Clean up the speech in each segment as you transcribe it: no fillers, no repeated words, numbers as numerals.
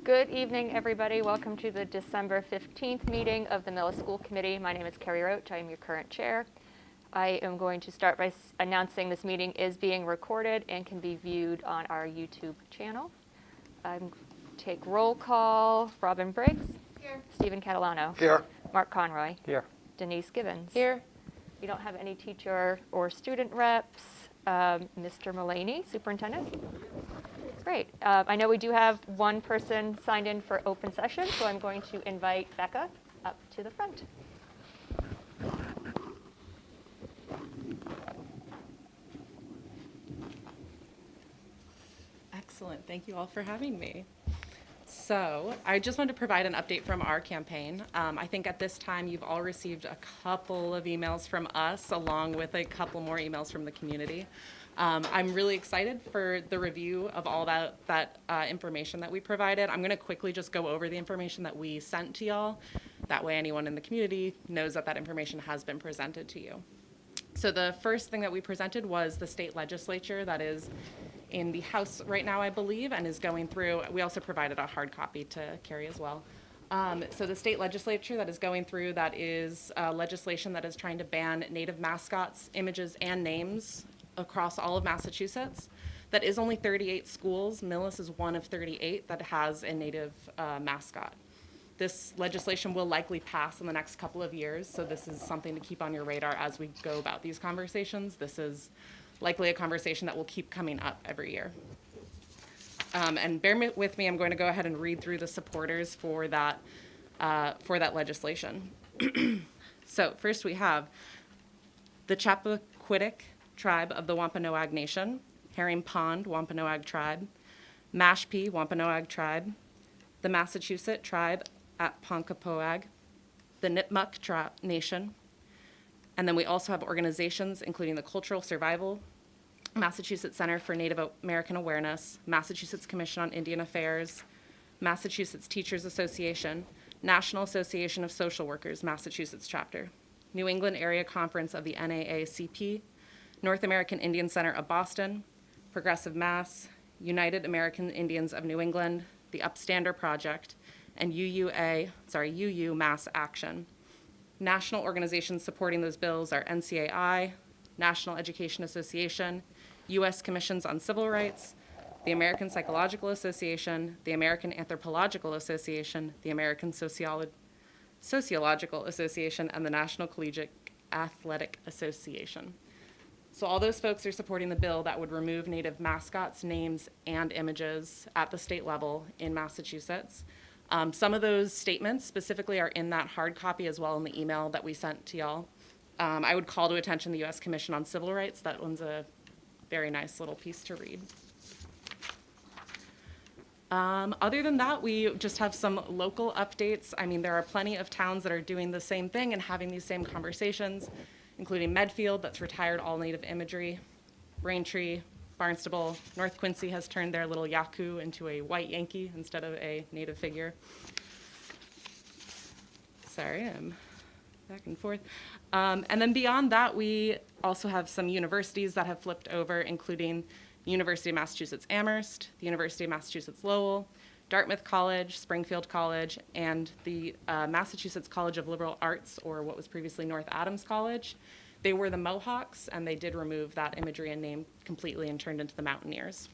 Good evening, everybody. Welcome to the December 15th meeting of the Millis School Committee. My name is Carrie Roach. I am your current chair. I am going to start by announcing this meeting is being recorded and can be viewed on our YouTube channel. Take roll call. Robin Briggs. Here. Stephen Catalano. Here. Mark Conroy. Here. Denise Gibbons. Here. We don't have any teacher or student reps. Mr. Mullaney, superintendent. Great. I know we do have one person signed in for open session, so I'm going to invite Becca up to the front. Excellent. Thank you all for having me. So I just wanted to provide an update from our campaign. I think at this time you've all received a couple of emails from us along with a couple more emails from the community. I'm really excited for the review of all that information that we provided. I'm going to quickly just go over the information that we sent to y'all. That way anyone in the community knows that that information has been presented to you. So the first thing that we presented was the state legislature that is in the House right now, I believe, and is going through. We also provided a hard copy to Carrie as well. So the state legislature that is going through, that is legislation that is trying to ban Native mascots, images, and names across all of Massachusetts. That is only 38 schools. Millis is one of 38 that has a Native mascot. This legislation will likely pass in the next couple of years, so this is something to keep on your radar as we go about these conversations. This is likely a conversation that will keep coming up every year. And bear with me, I'm going to go ahead and read through the supporters for that legislation. So first we have the Chappaquiddick tribe of the Wampanoag Nation, Herring Pond Wampanoag tribe, Mashpee Wampanoag tribe, the Massachusetts tribe at Ponkapoag, the Nipmuc Nation, and then we also have organizations including the Cultural Survival, Massachusetts Center for Native American Awareness, Massachusetts Commission on Indian Affairs, Massachusetts Teachers Association, National Association of Social Workers, Massachusetts chapter, New England Area Conference of the NAACP, North American Indian Center of Boston, Progressive Mass, United American Indians of New England, the Upstander Project, and UU Mass Action. National organizations supporting those bills are NCAI, National Education Association, U.S. Commissions on Civil Rights, the American Psychological Association, the American Anthropological Association, the American Sociological Association, and the National Collegiate Athletic Association. So all those folks are supporting the bill that would remove Native mascots, names, and images at the state level in Massachusetts. Some of those statements specifically are in that hard copy as well in the email that we sent to y'all. I would call to attention the U.S. Commission on Civil Rights. That one's a very nice little piece to read. Other than that, we just have some local updates. I mean, there are plenty of towns that are doing the same thing and having these same conversations, including Medfield, that's retired all Native imagery, Braintree, Barnstable, North Quincy has turned their little Yaku into a white Yankee instead of a Native figure. Sorry, I'm back and forth. And then beyond that, we also have some universities that have flipped over, including the University of Massachusetts Amherst, the University of Massachusetts Lowell, Dartmouth College, Springfield College, and the Massachusetts College of Liberal Arts, or what was previously North Adams College. They were the Mohawks, and they did remove that imagery and name completely and turned into the Mountaineers.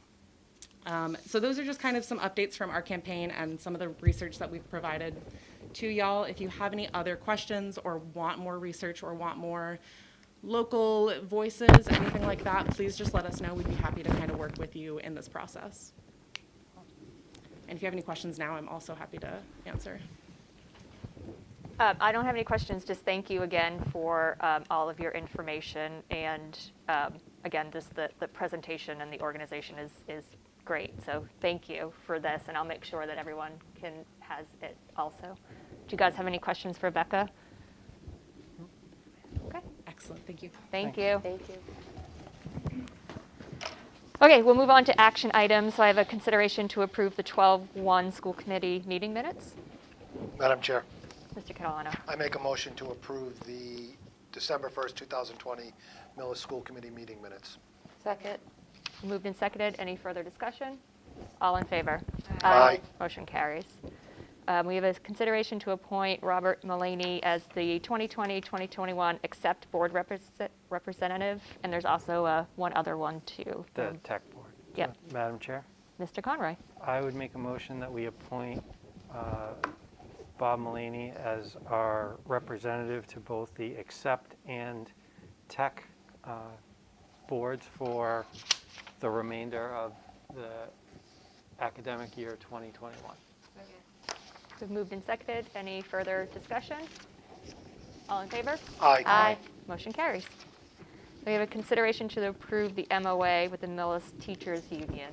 So those are just kind of some updates from our campaign and some of the research that we've provided to y'all. If you have any other questions or want more research or want more local voices, anything like that, please just let us know. We'd be happy to kind of work with you in this process. And if you have any questions now, I'm also happy to answer. I don't have any questions. Just thank you again for all of your information. And again, just the presentation and the organization is great. So thank you for this. And I'll make sure that everyone has it also. Do you guys have any questions for Becca? Okay. Excellent. Thank you. Thank you. Thank you. Okay, we'll move on to action items. So I have a consideration to approve the 12-1 school committee meeting minutes. Madam Chair, Mr. Catalano. I make a motion to approve the December 1st, 2020 Millis School Committee meeting minutes. Second. Moved and seconded. Any further discussion? All in favor? Aye. Motion carries. We have a consideration to appoint Robert Mullaney as the 2020-2021 Accept Board Representative, and there's also one other one too. The tech board. Yep. Madam Chair, Mr. Conroy. I would make a motion that we appoint Bob Mullaney as our representative to both the Accept and Tech boards for the remainder of the academic year 2021. We've moved and seconded. Any further discussion? All in favor? Aye. Motion carries. We have a consideration to approve the MOA with the Millis Teachers Union.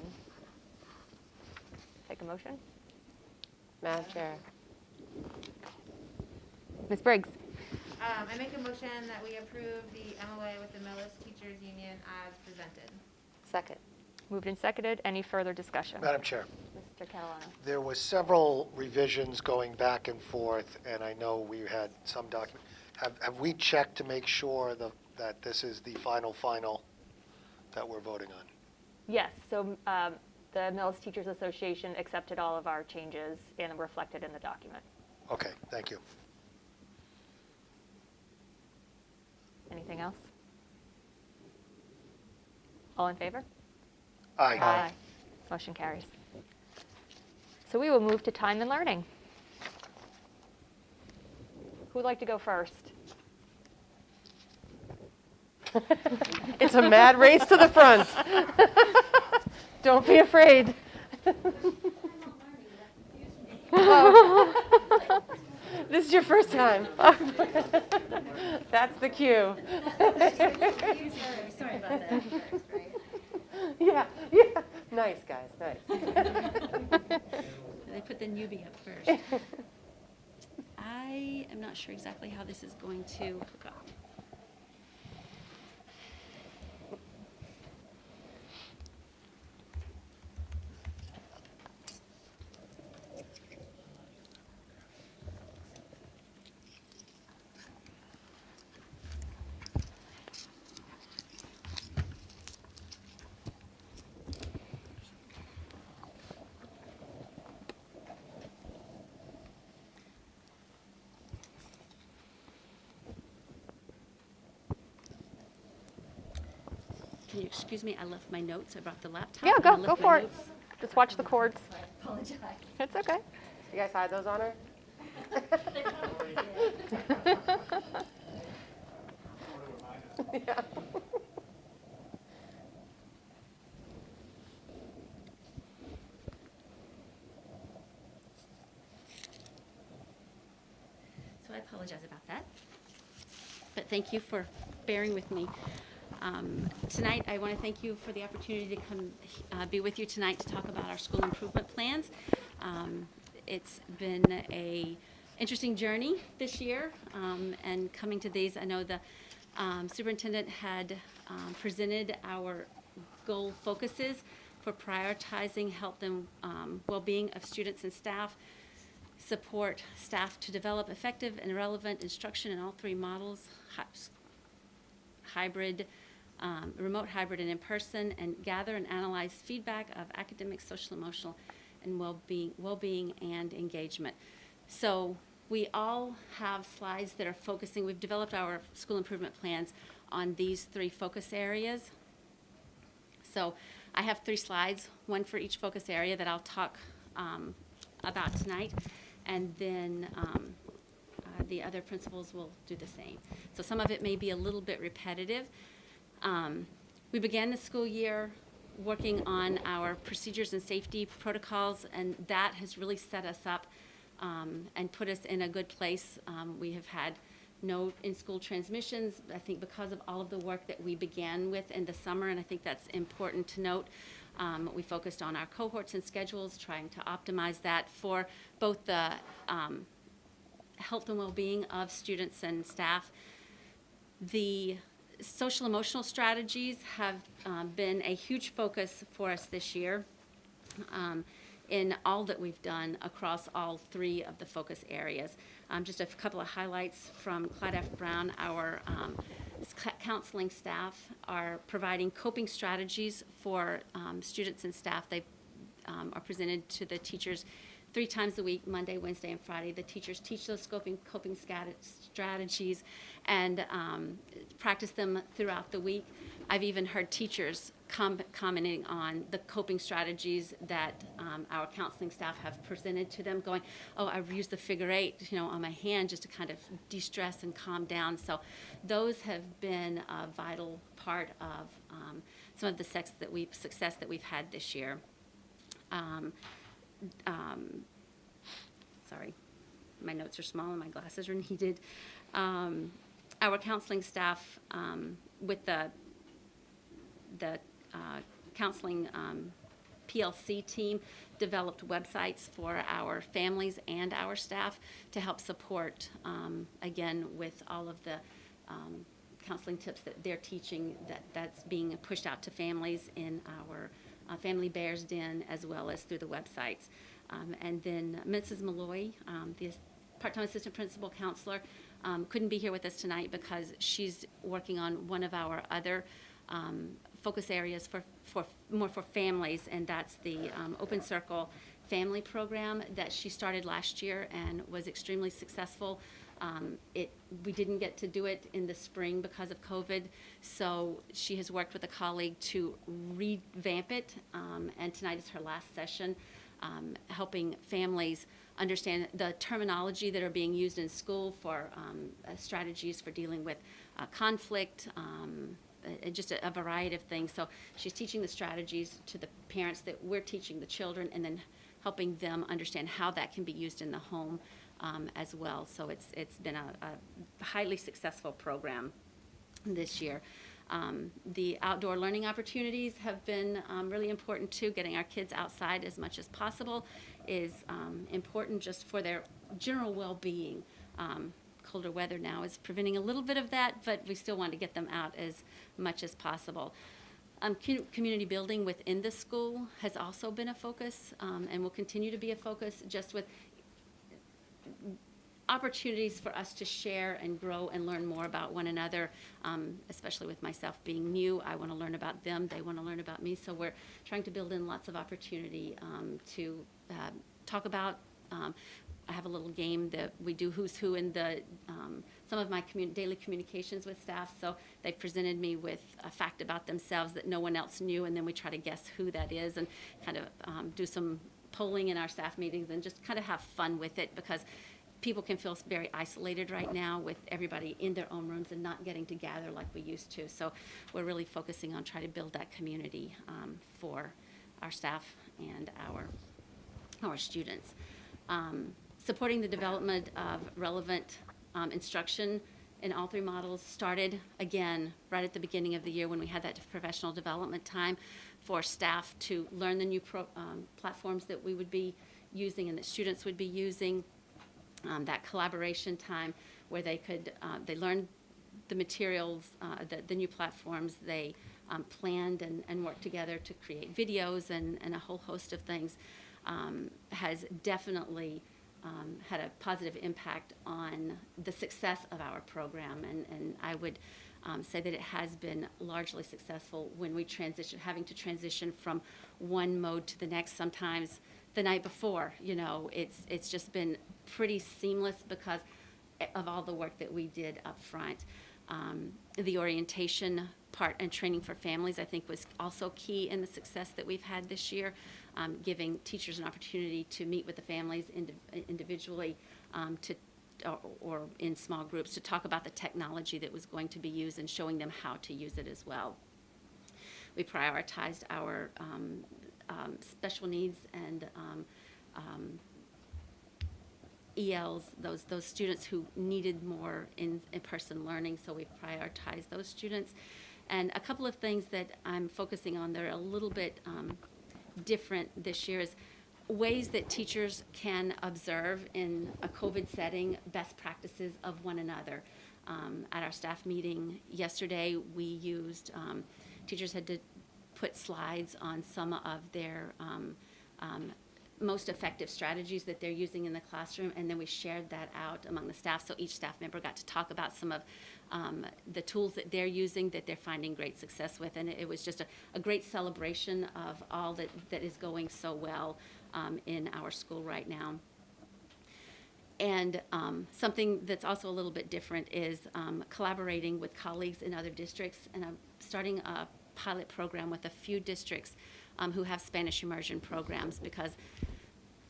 Take a motion. Madam Chair. Ms. Briggs. I make a motion that we approve the MOA with the Millis Teachers Union as presented. Second. Moved and seconded. Any further discussion? Madam Chair, Mr. Catalano. there was several revisions going back and forth, and I know we had some document. Have we checked to make sure that this is the final that we're voting on? Yes, so the Millis Teachers Association accepted all of our changes and reflected in the document. Okay, thank you. Anything else? All in favor? Aye. Motion carries. So we will move to time and learning. Who would like to go first? It's a mad race to the front. Don't be afraid. Oh. This is your first time. That's the cue. Sorry about that. Yeah. Nice, guys, nice. They put the newbie up first. I am not sure exactly how this is going to hook up. Can you excuse me? I left my notes. I brought the laptop. Yeah, and I go left my for it. notes. Just watch the cords. I apologize. It's okay. You guys hide those on her? Yeah. So I apologize about that. But thank you for bearing with me. Tonight, I want to thank you for the opportunity to come be with you tonight to talk about our school improvement plans. It's been a interesting journey this year, and coming to these, I know the superintendent had presented our goal focuses for prioritizing health and well-being of students and staff, support staff to develop effective and relevant instruction in all three models, hybrid, remote, hybrid, and in-person, and gather and analyze feedback of academic, social, emotional, and well-being and engagement. So we all have slides that are focusing. We've developed our school improvement plans on these three focus areas. So I have 3 slides, one for each focus area that I'll talk about tonight, and then the other principals will do the same. So some of it may be a little bit repetitive. We began the school year working on our procedures and safety protocols, and that has really set us up and put us in a good place. We have had no in-school transmissions, I think because of all of the work that we began with in the summer, and I think that's important to note. We focused on our cohorts and schedules, trying to optimize that for both the health and well-being of students and staff. The social emotional strategies have been a huge focus for us this year in all that we've done across all 3 of the focus areas. Just a couple of highlights from Clyde F. Brown. Our counseling staff are providing coping strategies for students and staff. They've are presented to the teachers 3 times a week, Monday, Wednesday, and Friday. The teachers teach those coping strategies and practice them throughout the week. I've even heard teachers commenting on the coping strategies that our counseling staff have presented to them, going, oh, I've used the figure 8, on my hand just to kind of de-stress and calm down. So those have been a vital part of some of the success that we've had this year. Sorry, my notes are small and my glasses are needed. Our counseling staff with the counseling PLC team developed websites for our families and our staff to help support, again, with all of the counseling tips that they're teaching that's being pushed out to families in our Family Bears Den, as well as through the websites. And then Mrs. Malloy, the part-time assistant principal counselor, couldn't be here with us tonight because she's working on one of our other focus areas for families, and that's the Open Circle family program that she started last year and was extremely successful. We didn't get to do it in the spring because of COVID, so she has worked with a colleague to revamp it, and tonight is her last session, helping families understand the terminology that are being used in school for strategies for dealing with conflict, just a variety of things. So she's teaching the strategies to the parents that we're teaching the children, and then helping them understand how that can be used in the home as well. So it's been a highly successful program this year. The outdoor learning opportunities have been really important too. Getting our kids outside as much as possible is important just for their general well-being. Colder weather now is preventing a little bit of that, but we still want to get them out as much as possible. Community building within the school has also been a focus, and will continue to be a focus, just with opportunities for us to share and grow and learn more about one another, especially with myself being new. I want to learn about them. They want to learn about me. So we're trying to build in lots of opportunity to talk about. I have a little game that we do, who's who, in the some of my daily communications with staff. So they've presented me with a fact about themselves that no one else knew, and then we try to guess who that is, and kind of do some polling in our staff meetings and just kind of have fun with it, because people can feel very isolated right now with everybody in their own rooms and not getting to gather like we used to. So we're really focusing on trying to build that community for our staff and our students. Supporting the development of relevant instruction in all 3 models started again right at the beginning of the year, when we had that professional development time for staff to learn the new platforms that we would be using and that students would be using. That collaboration time where they could, they learned the materials, the new platforms. They planned and worked together to create videos and a whole host of things, has definitely had a positive impact on the success of our program. And I would say that it has been largely successful when we having to transition from one mode to the next, sometimes the night before. It's just been pretty seamless because of all the work that we did up front. The orientation part and training for families, I think, was also key in the success that we've had this year, giving teachers an opportunity to meet with the families individually, or in small groups, to talk about the technology that was going to be used and showing them how to use it as well. We prioritized our special needs and ELs, those students who needed more in-person learning, so we prioritized those students. And a couple of things that I'm focusing on that are a little bit different this year is ways that teachers can observe in a COVID setting best practices of one another. At our staff meeting yesterday, we used, teachers had to put slides on some of their most effective strategies that they're using in the classroom, and then we shared that out among the staff. So each staff member got to talk about some of the tools that they're using that they're finding great success with. And it was just a great celebration of all that is going so well in our school right now. And something that's also a little bit different is collaborating with colleagues in other districts. And I'm starting a pilot program with a few districts who have Spanish immersion programs, because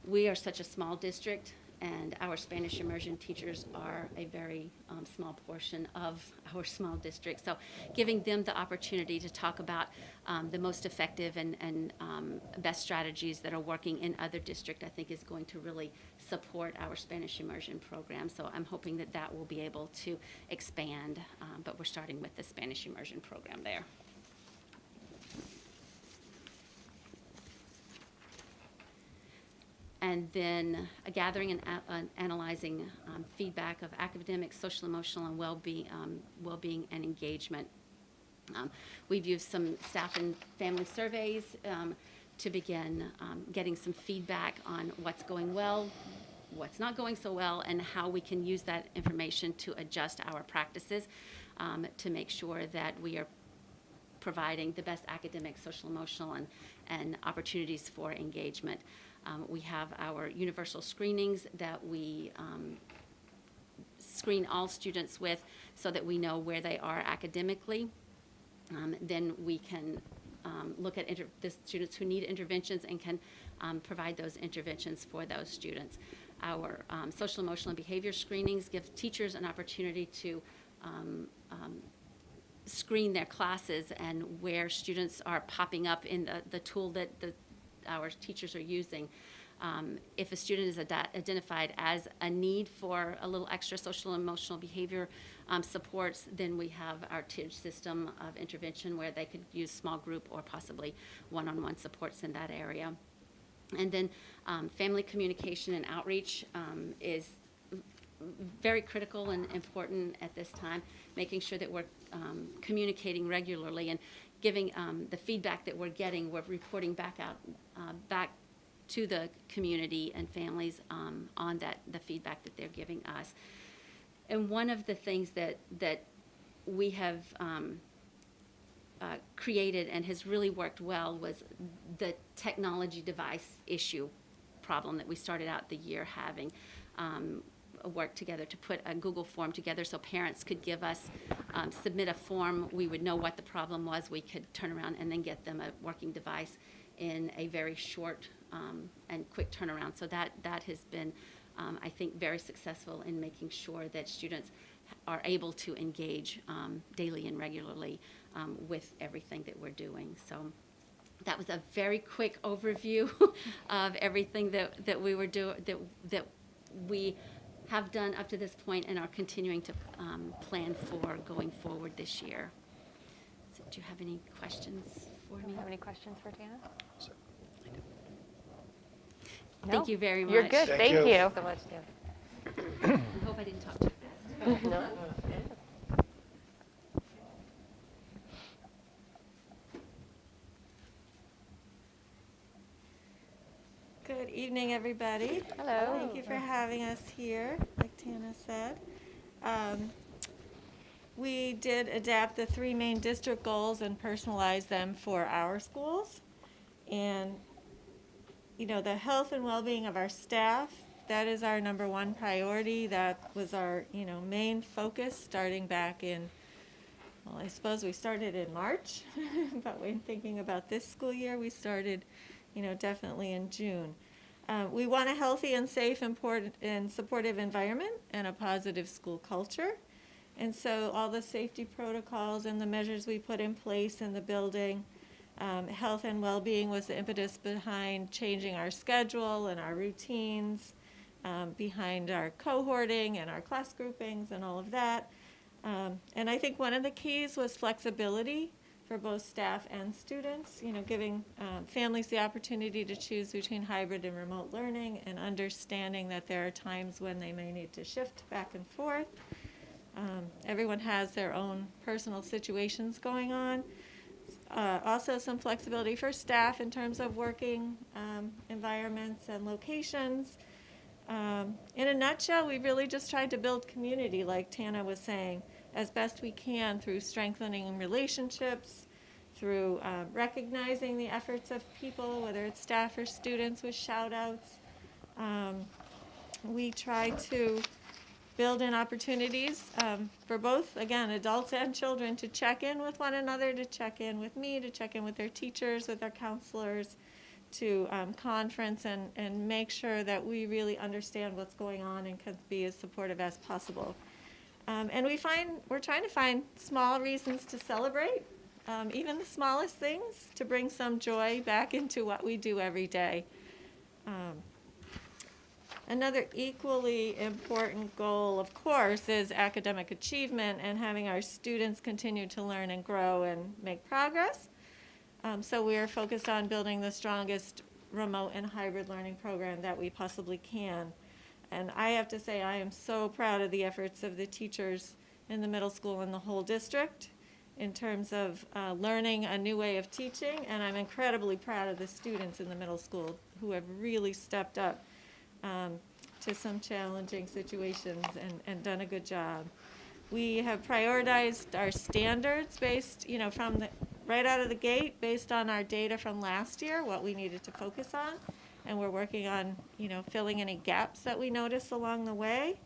we are such a small district and our Spanish immersion teachers are a very small portion of our small district. So giving them the opportunity to talk about the most effective and best strategies that are working in other districts, I think is going to really support our Spanish immersion program. So I'm hoping that that will be able to expand, but we're starting with the Spanish immersion program there. And then gathering and analyzing feedback of academic, social, emotional, and well-being and engagement. We've used some staff and family surveys to begin getting some feedback on what's going well, what's not going so well, and how we can use that information to adjust our practices to make sure that we are providing the best academic, social, emotional, and opportunities for engagement. We have our universal screenings that we screen all students with so that we know where they are academically. Then we can look at the students who need interventions and can provide those interventions for those students. Our social, emotional, and behavior screenings give teachers an opportunity to screen their classes and where students are popping up in the tool that our teachers are using. If a student is identified as a need for a little extra social and emotional behavior supports, then we have our tiered system of intervention where they could use small group or possibly one-on-one supports in that area. And then family communication and outreach is very critical and important at this time, making sure that we're communicating regularly and giving the feedback that we're getting, we're reporting back to the community and families on the feedback that they're giving us. And one of the things that we have created and has really worked well was the technology device issue problem that we started out the year having. Work together to put a Google form together so parents could give us, submit a form. We would know what the problem was. We could turn around and then get them a working device in a very short and quick turnaround. So that has been, I think, very successful in making sure that students are able to engage daily and regularly with everything that we're doing. So that was a very quick overview of everything that we were doing, that we have done up to this point and are continuing to plan for going forward this year. So do you have any questions for Do me? you have any questions for Tana? Thank you very much. You're good. Thank Thank you. you. So much, Dan. I hope I didn't talk too fast. No? Good evening, everybody. Hello. Thank you for having us here, like Tana said. We did adapt the 3 main district goals and personalize them for our schools. And, you know, the health and well-being of our staff, that is our number 1 priority. That was our, main focus starting back in, well, I suppose we started in March, but when thinking about this school year, we started definitely in June. We want a healthy and safe and supportive environment and a positive school culture. And so all the safety protocols and the measures we put in place in the building, health and well-being was the impetus behind changing our schedule and our routines, behind our cohorting and our class groupings and all of that. And I think one of the keys was flexibility for both staff and students, giving families the opportunity to choose between hybrid and remote learning and understanding that there are times when they may need to shift back and forth. Everyone has their own personal situations going on. Also some flexibility for staff in terms of working in environments and locations. In a nutshell, we really just tried to build community, like Tana was saying, as best we can through strengthening relationships, through recognizing the efforts of people, whether it's staff or students, with shout-outs. We try to build in opportunities for both, again, adults and children to check in with one another, to check in with me, to check in with their teachers, with their counselors, to conference and make sure that we really understand what's going on and can be as supportive as possible. And we're trying to find small reasons to celebrate, even the smallest things, to bring some joy back into what we do every day. Another equally important goal, of course, is academic achievement and having our students continue to learn and grow and make progress. So we are focused on building the strongest remote and hybrid learning program that we possibly can. And I have to say, I am so proud of the efforts of the teachers in the middle school and the whole district in terms of learning a new way of teaching. And I'm incredibly proud of the students in the middle school who have really stepped up to some challenging situations and done a good job. We have prioritized our standards based, from the right out of the gate, based on our data from last year, what we needed to focus on. And we're working on, filling any gaps that we notice along the way.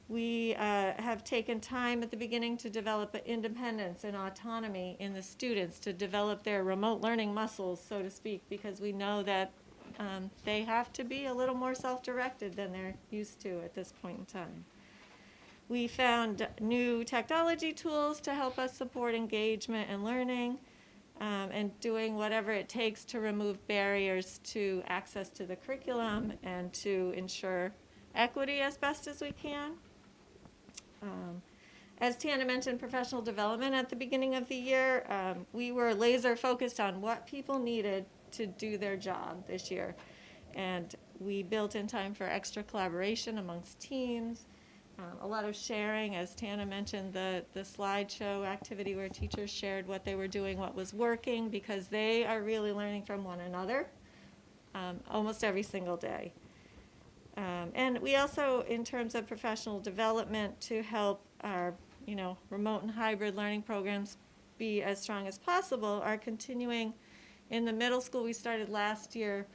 We have taken time at the beginning to develop independence and autonomy in the students, to develop their remote learning muscles, so to speak, because we know that they have to be a little more self-directed than they're used to at this point in time. We found new technology tools to help us support engagement and learning, and doing whatever it takes to remove barriers to access to the curriculum and to ensure equity as best as we can. As Tana mentioned, professional development at the beginning of the year, we were laser focused on what people needed to do their job this year. And we built in time for extra collaboration amongst teams, a lot of sharing, as Tana mentioned, the slideshow activity where teachers shared what they were doing, what was working, because they are really learning from one another almost every single day. And we also, in terms of professional development, to help our remote and hybrid learning programs be as strong as possible, are continuing. In the middle school, we started last year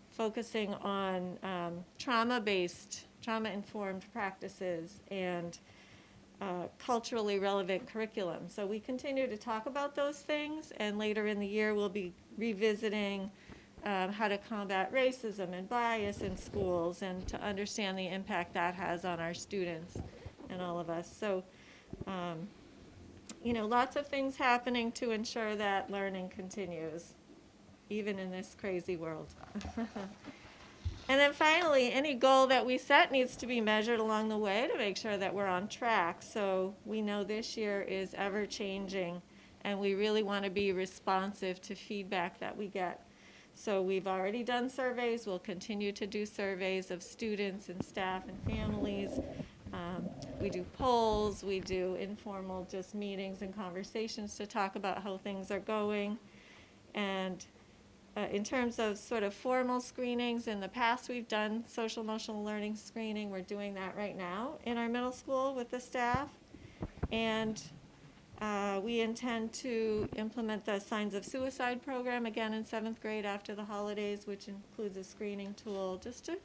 focusing on trauma-informed practices and culturally relevant curriculum. So we continue to talk about those things, and later in the year we'll be revisiting how to combat racism and bias in schools and to understand the impact that has on our students and all of us. So, lots of things happening to ensure that learning continues, even in this crazy world. And then finally, any goal that we set needs to be measured along the way to make sure that we're on track. So we know this year is ever changing, and we really want to be responsive to feedback that we get. So we've already done surveys. We'll continue to do surveys of students and staff and families. We do polls. We do informal just meetings and conversations to talk about how things are going. And in terms of sort of formal screenings, in the past we've done social emotional learning screening. We're doing that right now in our middle school with the staff. And we intend to implement the Signs of Suicide program again in 7th grade after the holidays, which includes a screening tool just to,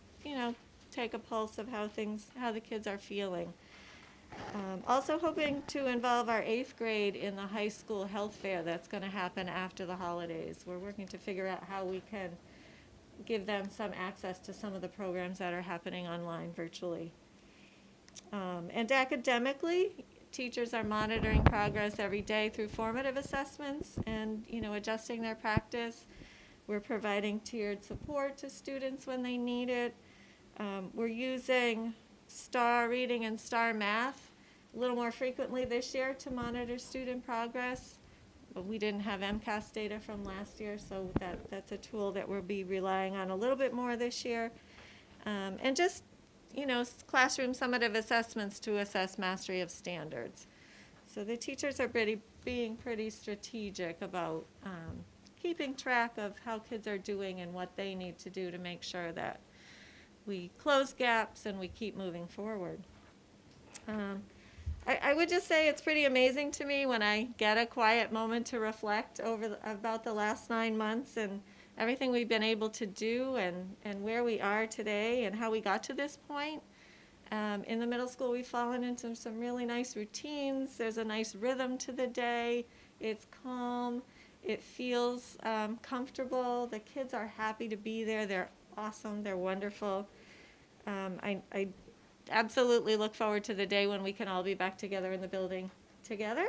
take a pulse of how the kids are feeling. Also hoping to involve our 8th grade in the high school health fair that's going to happen after the holidays. We're working to figure out how we can give them some access to some of the programs that are happening online virtually. And academically, teachers are monitoring progress every day through formative assessments and, adjusting their practice. We're providing tiered support to students when they need it. We're using STAR reading and STAR math a little more frequently this year to monitor student progress. But we didn't have MCAS data from last year, so that's a tool that we'll be relying on a little bit more this year. And just, classroom summative assessments to assess mastery of standards. So the teachers are being pretty strategic about keeping track of how kids are doing and what they need to do to make sure that we close gaps and we keep moving forward. I would just say it's pretty amazing to me when I get a quiet moment to reflect about the last 9 months and everything we've been able to do and where we are today and how we got to this point. In the middle school, we've fallen into some really nice routines. There's a nice rhythm to the day. It's calm. It feels comfortable. The kids are happy to be there. They're awesome. They're wonderful. I absolutely look forward to the day when we can all be back together in the building together.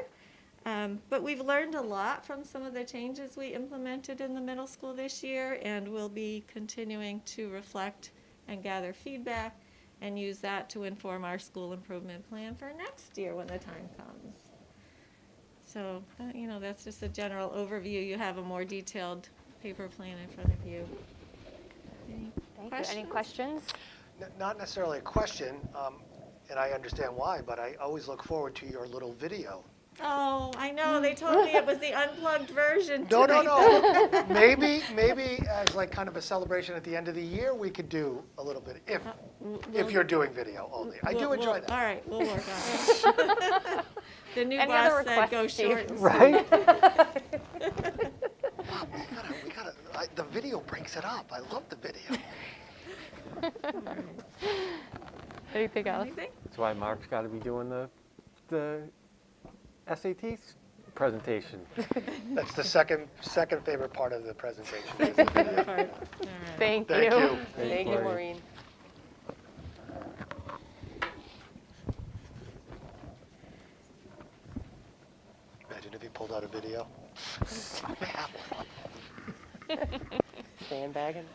But we've learned a lot from some of the changes we implemented in the middle school this year, and we'll be continuing to reflect and gather feedback and use that to inform our school improvement plan for next year when the time comes. So, that's just a general overview. You have a more detailed paper plan in front of you. Thank you. Any questions? Not necessarily a question, and I understand why, but I always look forward to your little video. Oh, I know. They told me it was the unplugged version. No. tonight. Maybe as like kind of a celebration at the end of the year, we could do a little bit, if you're doing video only. I do enjoy that. All right, we'll work on it. The new Any boss other said go requests, short Steve? and Right? We gotta, the video breaks it up. I love the video. Anything else? Anything? That's why Mark's got to be doing the SAT presentation. That's the second favorite part of the presentation. is Second the favorite video. part. All right. Thank Thank you. Thank you, Maureen. Imagine if he pulled out a video. I have one. Sandbagging.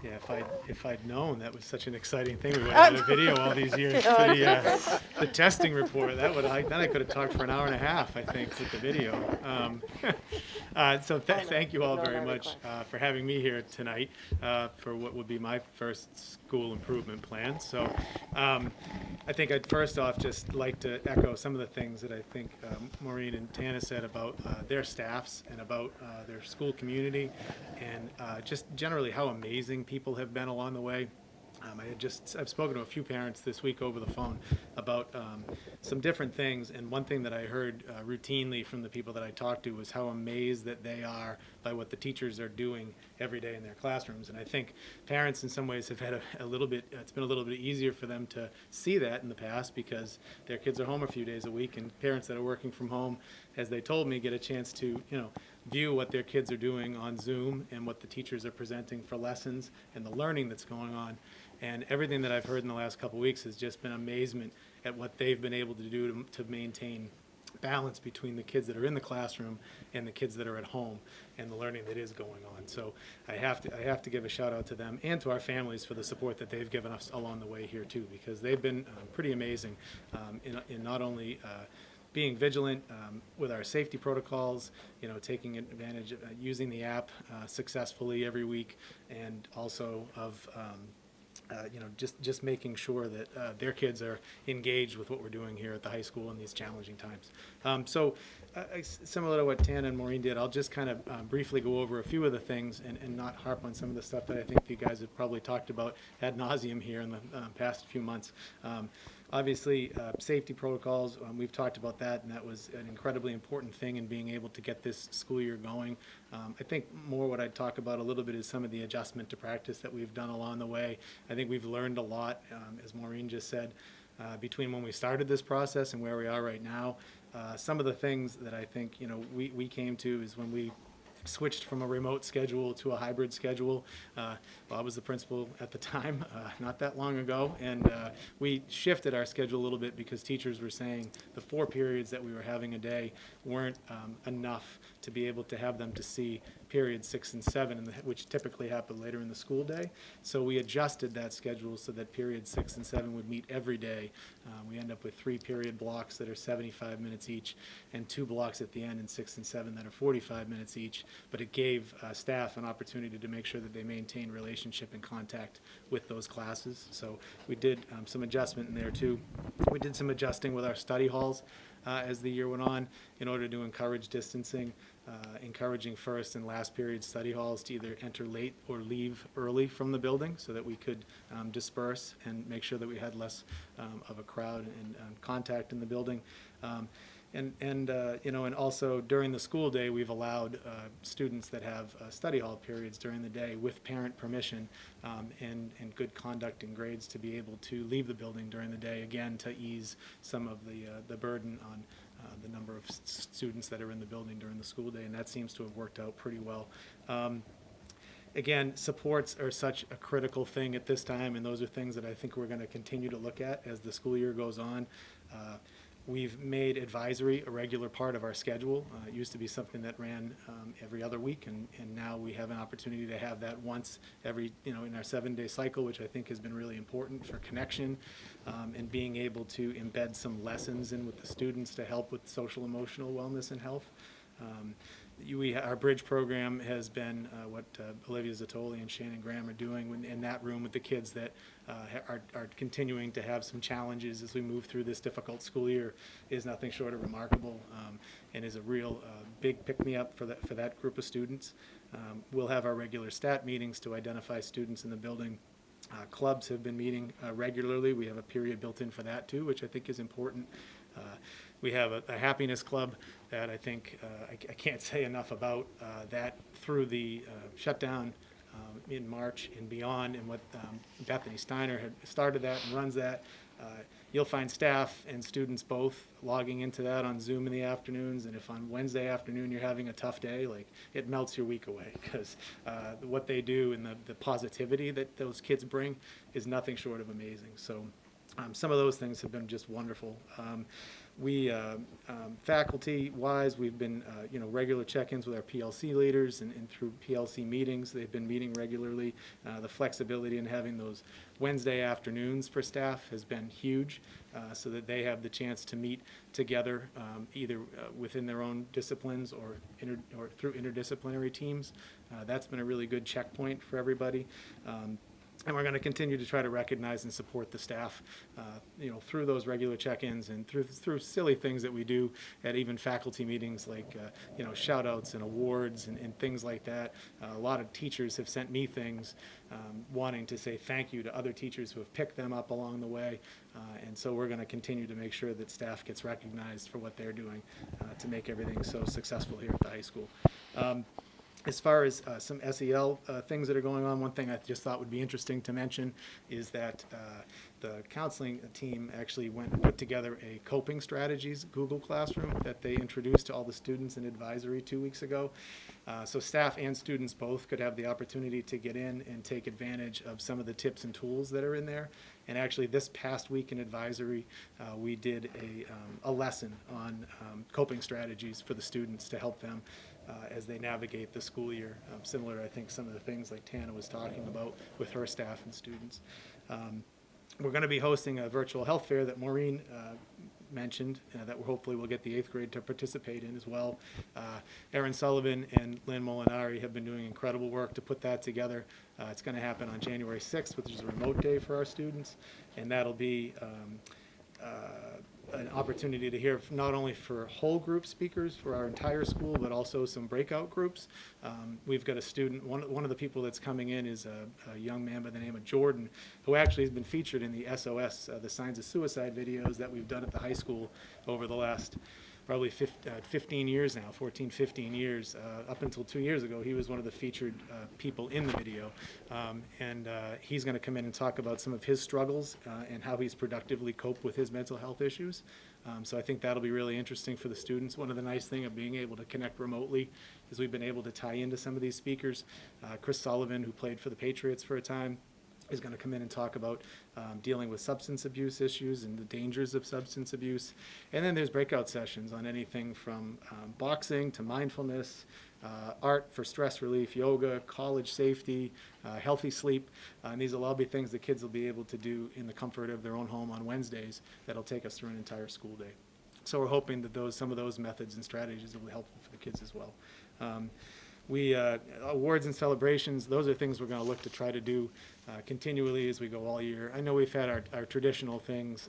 Yeah, if I'd known that was such an exciting thing, we would have had a video all these years for the testing report. Then I could have talked for an hour and a half, I think, with the video. So thank you all very much for having me here tonight for what would be my first school improvement plan. So I think I'd first off just like to echo some of the things that I think Maureen and Tana said about their staffs and about their school community and just generally how amazing people have been along the way. I've spoken to a few parents this week over the phone about some different things, and one thing that I heard routinely from the people that I talked to was how amazed that they are by what the teachers are doing every day in their classrooms. And I think parents in some ways have had it's been a little bit easier for them to see that in the past because their kids are home a few days a week, and parents that are working from home, as they told me, get a chance to, view what their kids are doing on Zoom and what the teachers are presenting for lessons and the learning that's going on. And everything that I've heard in the last couple of weeks has just been amazement at what they've been able to do to maintain balance between the kids that are in the classroom and the kids that are at home and the learning that is going on. So I have to give a shout out to them and to our families for the support that they've given us along the way here too, because they've been pretty amazing in not only being vigilant with our safety protocols, taking advantage of using the app successfully every week, and also of just making sure that their kids are engaged with what we're doing here at the high school in these challenging times. Similar to what Tana and Maureen did, I'll just kind of briefly go over a few of the things and not harp on some of the stuff that I think you guys have probably talked about ad nauseum here in the past few months. Obviously, safety protocols, we've talked about that, and that was an incredibly important thing in being able to get this school year going. I think more what I'd talk about a little bit is some of the adjustment to practice that we've done along the way. I think we've learned a lot, as Maureen just said, between when we started this process and where we are right now. Some of the things that I think, we came to is when we switched from a remote schedule to a hybrid schedule. Bob was the principal at the time, not that long ago, and we shifted our schedule a little bit because teachers were saying the 4 periods that we were having a day weren't enough to be able to have them to see periods 6 and 7, which typically happen later in the school day. So we adjusted that schedule so that periods 6 and 7 would meet every day. We end up with 3 period blocks that are 75 minutes each, and 2 blocks at the end in 6 and 7 that are 45 minutes each. But it gave staff an opportunity to make sure that they maintained relationship and contact with those classes. So we did some adjustment in there too. We did some adjusting with our study halls as the year went on in order to encourage distancing. encouraging first and last period study halls to either enter late or leave early from the building so that we could disperse and make sure that we had less of a crowd and contact in the building. And also during the school day, we've allowed students that have study hall periods during the day with parent permission and good conduct and grades to be able to leave the building during the day, again, to ease some of the burden on the number of students that are in the building during the school day, and that seems to have worked out pretty well. Again, supports are such a critical thing at this time, and those are things that I think we're going to continue to look at as the school year goes on. We've made advisory a regular part of our schedule. It used to be something that ran every other week, and now we have an opportunity to have that once every, in our 7-day cycle, which I think has been really important for connection and being able to embed some lessons in with the students to help with social emotional wellness and health. Our bridge program has been what Olivia Zattoli and Shannon Graham are doing in that room with the kids that are continuing to have some challenges as we move through this difficult school year is nothing short of remarkable and is a real big pick-me-up for that group of students. We'll have our regular STAT meetings to identify students in the building. Clubs have been meeting regularly. We have a period built in for that too, which I think is important. We have a happiness club that I think I can't say enough about that through the shutdown in March and beyond, and what Bethany Steiner had started that and runs that. You'll find staff and students both logging into that on Zoom in the afternoons, and if on Wednesday afternoon you're having a tough day, like, it melts your week away, because what they do and the positivity that those kids bring is nothing short of amazing. So some of those things have been just wonderful. Faculty-wise, we've been, regular check-ins with our PLC leaders and through PLC meetings. They've been meeting regularly. The flexibility in having those Wednesday afternoons for staff has been huge, so that they have the chance to meet together, either within their own disciplines or through interdisciplinary teams. That's been a really good checkpoint for everybody. And we're going to continue to try to recognize and support the staff, through those regular check-ins and through silly things that we do at even faculty meetings, like, shout-outs and awards and things like that. A lot of teachers have sent me things wanting to say thank you to other teachers who have picked them up along the way. And so we're going to continue to make sure that staff gets recognized for what they're doing to make everything so successful here at the high school. As far as some SEL things that are going on, one thing I just thought would be interesting to mention is that the counseling team actually went and put together a coping strategies Google Classroom that they introduced to all the students in advisory 2 weeks ago. So staff and students both could have the opportunity to get in and take advantage of some of the tips and tools that are in there. And actually this past week in advisory, we did a lesson on coping strategies for the students to help them as they navigate the school year. Similar, I think, some of the things like Tana was talking about with her staff and students. We're going to be hosting a virtual health fair that Maureen mentioned that hopefully we'll get the 8th grade to participate in as well. Erin Sullivan and Lynn Molinari have been doing incredible work to put that together. It's going to happen on January 6th, which is a remote day for our students, and that'll be an opportunity to hear not only for whole group speakers for our entire school, but also some breakout groups. We've got a student, one of the people that's coming in is a young man by the name of Jordan, who actually has been featured in the SOS, the Signs of Suicide videos that we've done at the high school over the last probably 15 years now, 14, 15 years. Up until 2 years ago, he was one of the featured people in the video. And he's going to come in and talk about some of his struggles and how he's productively coped with his mental health issues. So I think that'll be really interesting for the students. One of the nice things of being able to connect remotely is we've been able to tie into some of these speakers. Chris Sullivan, who played for the Patriots for a time, is going to come in and talk about dealing with substance abuse issues and the dangers of substance abuse. And then there's breakout sessions on anything from boxing to mindfulness, art for stress relief, yoga, college safety, healthy sleep. And these will all be things the kids will be able to do in the comfort of their own home on Wednesdays that'll take us through an entire school day. So we're hoping that some of those methods and strategies will be helpful for the kids as well. awards and celebrations, those are things we're going to look to try to do continually as we go all year. I know we've had our traditional things,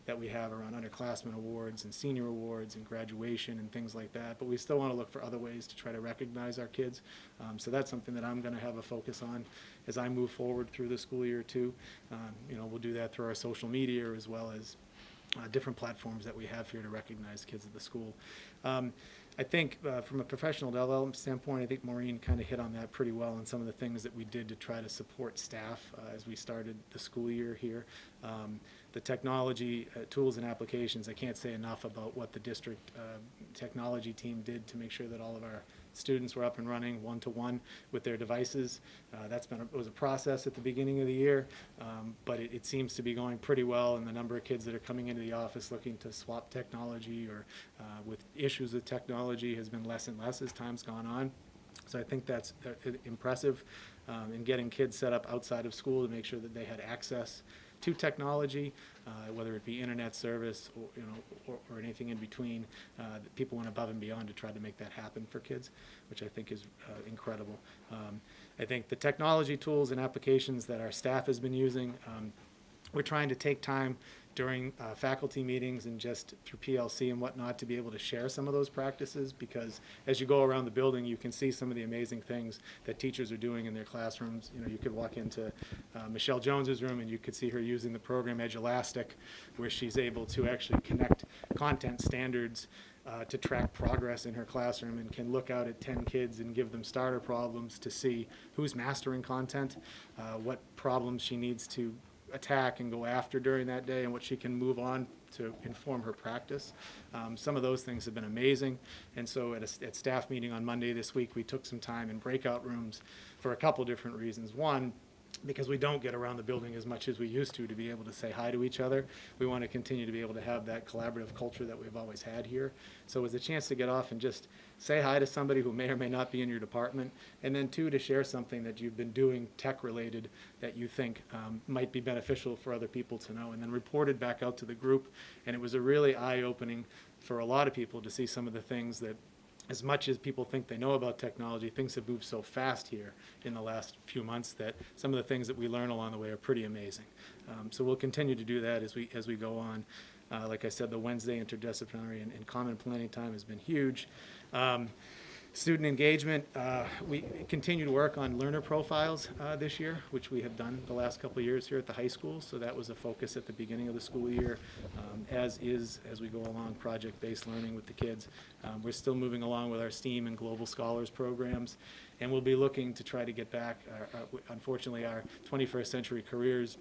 that we have around underclassmen awards and senior awards and graduation and things like that, but we still want to look for other ways to try to recognize our kids. So that's something that I'm going to have a focus on as I move forward through the school year too. We'll do that through our social media as well as different platforms that we have here to recognize kids at the school. I think from a professional development standpoint, I think Maureen kind of hit on that pretty well, and some of the things that we did to try to support staff as we started the school year here. The technology tools and applications, I can't say enough about what the district technology team did to make sure that all of our students were up and running one-to-one with their devices. It was a process at the beginning of the year, but it seems to be going pretty well, and the number of kids that are coming into the office looking to swap technology or with issues with technology has been less and less as time's gone on. So I think that's impressive in getting kids set up outside of school to make sure that they had access to technology, whether it be internet service or anything in between. That people went above and beyond to try to make that happen for kids, which I think is incredible. I think the technology tools and applications that our staff has been using, we're trying to take time during faculty meetings and just through PLC and whatnot to be able to share some of those practices, because as you go around the building you can see some of the amazing things that teachers are doing in their classrooms. You could walk into Michelle Jones's room and you could see her using the program Edge Elastic, where she's able to actually connect content standards to track progress in her classroom, and can look out at 10 kids and give them starter problems to see who's mastering content, what problems she needs to attack and go after during that day, and what she can move on to inform her practice. Some of those things have been amazing, and so at staff meeting on Monday this week, we took some time in breakout rooms for a couple different reasons. One, because we don't get around the building as much as we used to be able to say hi to each other. We want to continue to be able to have that collaborative culture that we've always had here. So it was a chance to get off and just say hi to somebody who may or may not be in your department, and then two, to share something that you've been doing tech related that you think might be beneficial for other people to know, and then reported back out to the group. And it was a really eye-opening for a lot of people to see some of the things that, as much as people think they know about technology, things have moved so fast here in the last few months that some of the things that we learn along the way are pretty amazing. So we'll continue to do that as we go on. Like I said, the Wednesday interdisciplinary and common planning time has been huge. Student engagement, we continue to work on learner profiles this year, which we have done the last couple of years here at the high school. So that was a focus at the beginning of the school year, as we go along, project-based learning with the kids. We're still moving along with our STEAM and Global Scholars programs, and we'll be looking to try to get back. Unfortunately, our 21st Century Careers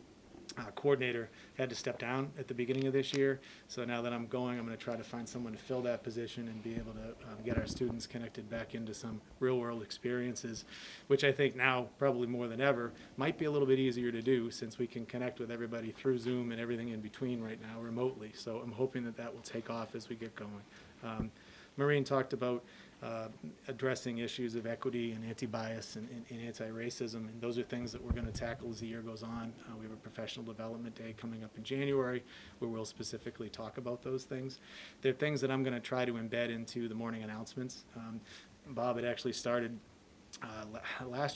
coordinator had to step down at the beginning of this year. So now that I'm going to try to find someone to fill that position and be able to get our students connected back into some real-world experiences, which I think now, probably more than ever, might be a little bit easier to do, since we can connect with everybody through Zoom and everything in between right now remotely. So I'm hoping that that will take off as we get going. Maureen talked about addressing issues of equity and anti-bias and anti-racism, and those are things that we're going to tackle as the year goes on. We have a professional development day coming up in January where we'll specifically talk about those things. They're things that I'm going to try to embed into the morning announcements. Bob had actually started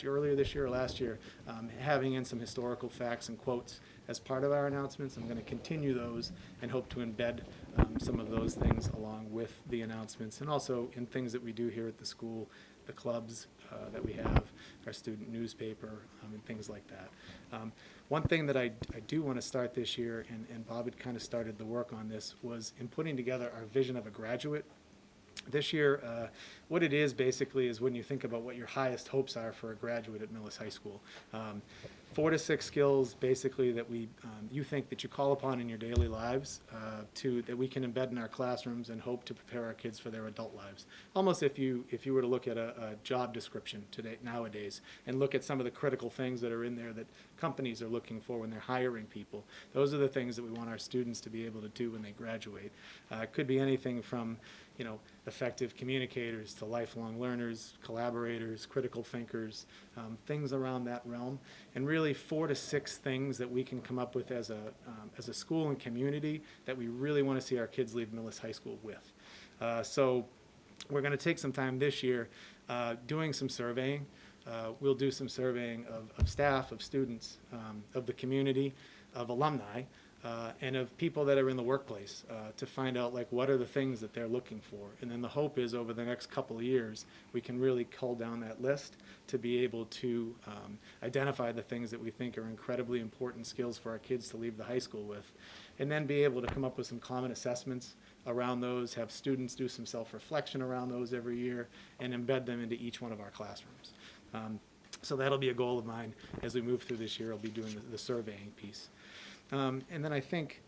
earlier this year or last year, having in some historical facts and quotes as part of our announcements. I'm going to continue those and hope to embed some of those things along with the announcements, and also in things that we do here at the school, the clubs that we have, our student newspaper, and things like that. One thing that I do want to start this year, and Bob had kind of started the work on this, was in putting together our vision of a graduate. This year, what it is basically is when you think about what your highest hopes are for a graduate at Millis High School. 4 to 6 skills basically that you think that you call upon in your daily lives that we can embed in our classrooms and hope to prepare our kids for their adult lives. Almost if you were to look at a job description nowadays and look at some of the critical things that are in there that companies are looking for when they're hiring people, those are the things that we want our students to be able to do when they graduate. It could be anything from effective communicators to lifelong learners, collaborators, critical thinkers, things around that realm, and really 4 to 6 things that we can come up with as a school and community that we really want to see our kids leave Millis High School with. So we're going to take some time this year doing some surveying. We'll do some surveying of staff, of students, of the community, of alumni, and of people that are in the workplace to find out like what are the things that they're looking for. And then the hope is over the next couple of years we can really cull down that list to be able to identify the things that we think are incredibly important skills for our kids to leave the high school with, and then be able to come up with some common assessments around those, have students do some self-reflection around those every year, and embed them into each one of our classrooms. So that'll be a goal of mine as we move through this year. I'll be doing the surveying piece. And then I think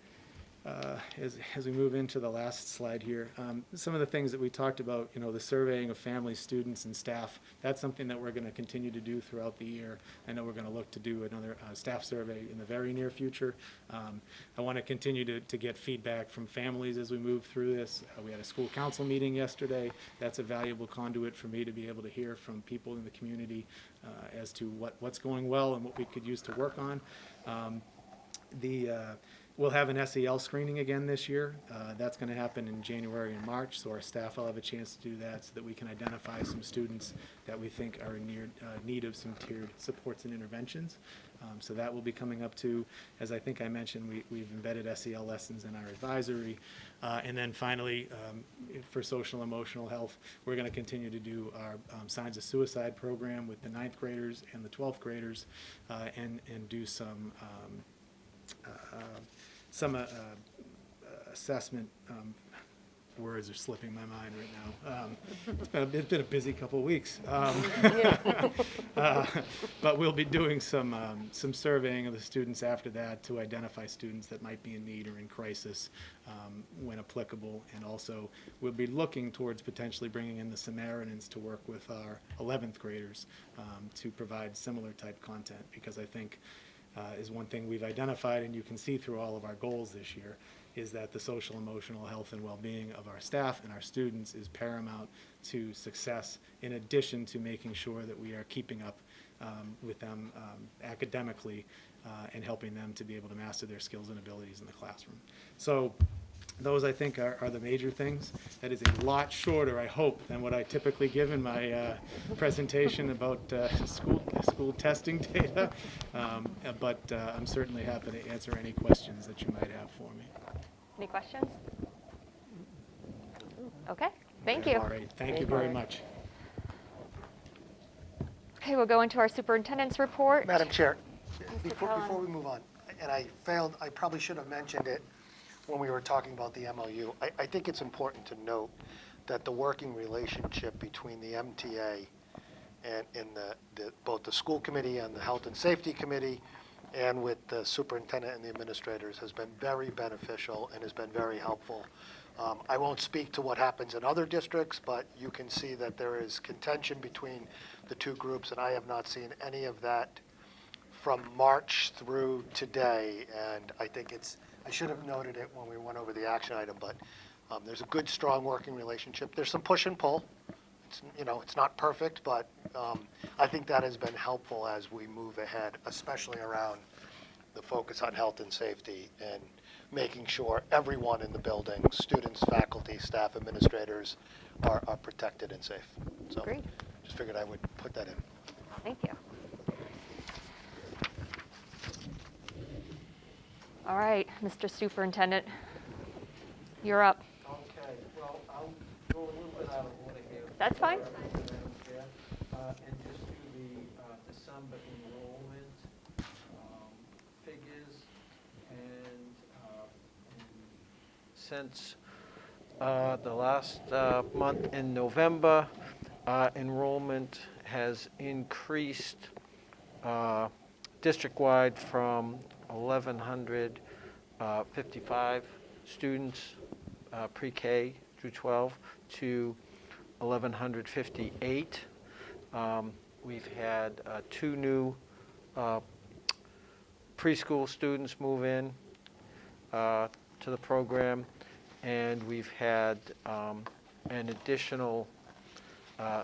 as we move into the last slide here, some of the things that we talked about, the surveying of families, students, and staff, that's something that we're going to continue to do throughout the year. I know we're going to look to do another staff survey in the very near future. I want to continue to get feedback from families as we move through this. We had a school council meeting yesterday. That's a valuable conduit for me to be able to hear from people in the community as to what's going well and what we could use to work on. We'll have an SEL screening again this year. That's going to happen in January and March, so our staff will have a chance to do that so that we can identify some students that we think are in need of some tiered supports and interventions. So that will be coming up too. As I think I mentioned, we've embedded SEL lessons in our advisory. And then finally, for social emotional health, we're going to continue to do our Signs of Suicide program with the 9th graders and the 12th graders and do some assessment. Words are slipping my mind right now. It's been a busy couple of weeks. But we'll be doing some surveying of the students after that to identify students that might be in need or in crisis when applicable. And also we'll be looking towards potentially bringing in the Samaritans to work with our 11th graders to provide similar type content, because I think is one thing we've identified, and you can see through all of our goals this year, is that the social, emotional health and well-being of our staff and our students is paramount to success, in addition to making sure that we are keeping up with them academically and helping them to be able to master their skills and abilities in the classroom. So those, I think, are the major things. That is a lot shorter, I hope, than what I typically give in my presentation about school testing data. But I'm certainly happy to answer any questions that you might have for me. Any questions? Okay, thank you. All right, thank you very much. Okay, we'll go into our superintendent's report. Madam Chair, Mr. Cullen. before we move on, and I probably should have mentioned it when we were talking about the MOU. I think it's important to note that the working relationship between the MTA and both the school committee and the health and safety committee and with the superintendent and the administrators has been very beneficial and has been very helpful. I won't speak to what happens in other districts, but you can see that there is contention between the two groups, and I have not seen any of that from March through today. And I think I should have noted it when we went over the action item, but there's a good, strong working relationship. There's some push and pull. It's not perfect, but I think that has been helpful as we move ahead, especially around the focus on health and safety and making sure everyone in the building, students, faculty, staff, administrators, are protected and safe. So Great. just figured I would put that in. Thank you. All right, Mr. Superintendent, you're up. Okay, well, I'll go a little bit out of order here. That's fine. Madam Chair, and just do the December enrollment figures. And since the last month in November, enrollment has increased district-wide from 1,155 students pre-K through 12 to 1,158. We've had 2 new preschool students move in to the program, and we've had an additional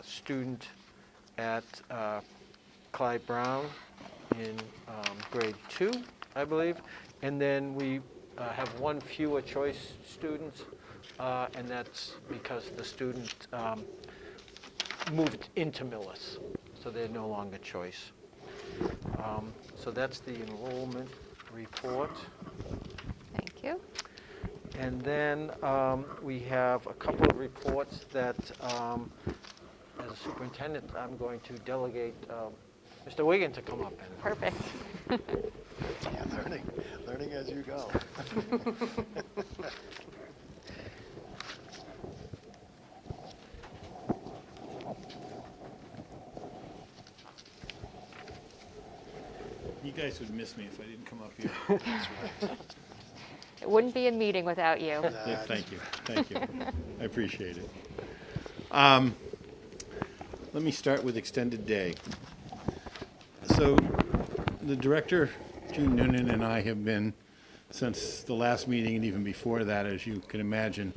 student at Clyde Brown in grade 2, I believe. And then we have 1 fewer choice students and that's because the student moved into Millis, so they're no longer choice. So that's the enrollment report. Thank you. And then we have a couple of reports that, as a superintendent, I'm going to delegate Mr. Wigan to come up and. Perfect. Yeah, learning as you go. You guys would miss me if I didn't come up here. It wouldn't be a meeting without you. Yeah, thank you, I appreciate it. Let me start with extended day. So the director, June Noonan, and I have been, since the last meeting and even before that, as you can imagine,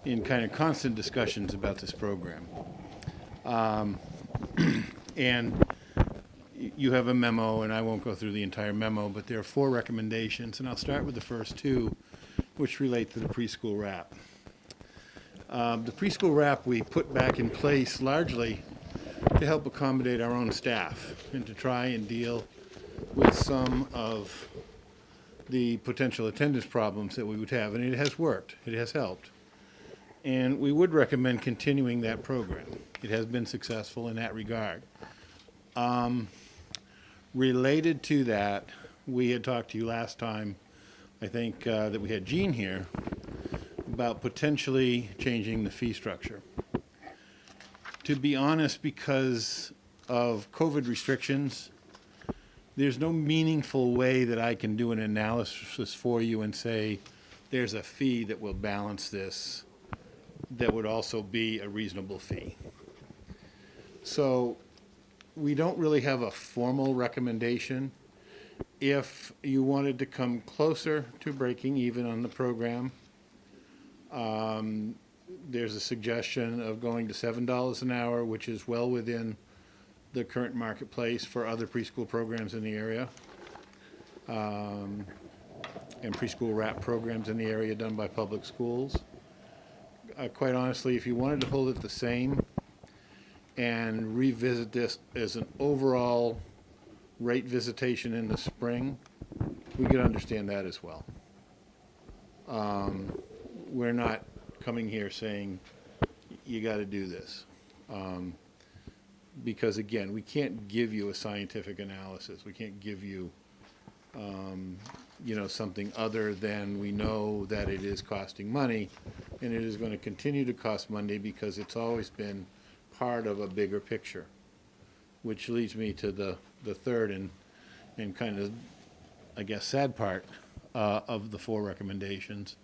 in kind of constant discussions about this program. And you have a memo, and I won't go through the entire memo, but there are 4 recommendations, and I'll start with the first 2, which relate to the preschool wrap. The preschool wrap we put back in place largely to help accommodate our own staff and to try and deal with some of the potential attendance problems that we would have, and it has worked. It has helped. And we would recommend continuing that program. It has been successful in that regard. Related to that, we had talked to you last time, I think, that we had Jean here, about potentially changing the fee structure. To be honest, because of COVID restrictions, there's no meaningful way that I can do an analysis for you and say, there's a fee that will balance this that would also be a reasonable fee. So we don't really have a formal recommendation. If you wanted to come closer to breaking even on the program, there's a suggestion of going to $7 an hour, which is well within the current marketplace for other preschool programs in the area, and preschool wrap programs in the area done by public schools. Quite honestly, if you wanted to hold it the same and revisit this as an overall rate visitation in the spring, we could understand that as well. We're not coming here saying, you got to do this. Because again, we can't give you a scientific analysis. We can't give you, something other than we know that it is costing money, and it is going to continue to cost money because it's always been part of a bigger picture. Which leads me to the third and kind of, I guess, sad part of the 4 recommendations.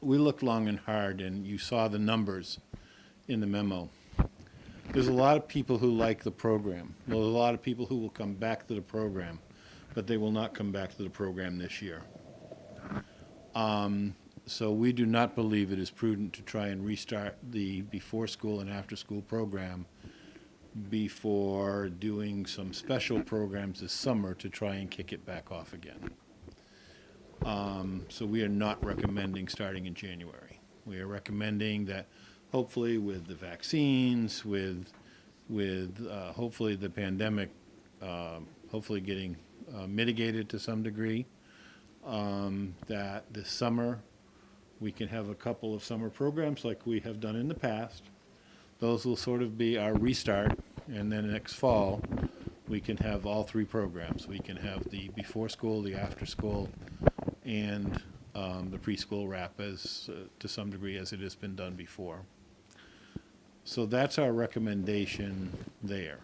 We looked long and hard, and you saw the numbers in the memo. There's a lot of people who like the program. There's a lot of people who will come back to the program, but they will not come back to the program this year. So we do not believe it is prudent to try and restart the before school and after school program before doing some special programs this summer to try and kick it back off again. So we are not recommending starting in January. We are recommending that hopefully with the vaccines, with hopefully the pandemic, hopefully getting mitigated to some degree, that this summer we can have a couple of summer programs like we have done in the past. Those will sort of be our restart, and then next fall we can have all 3 programs. We can have the before school, the after school, and the preschool wrap as to some degree as it has been done before. So that's our recommendation there.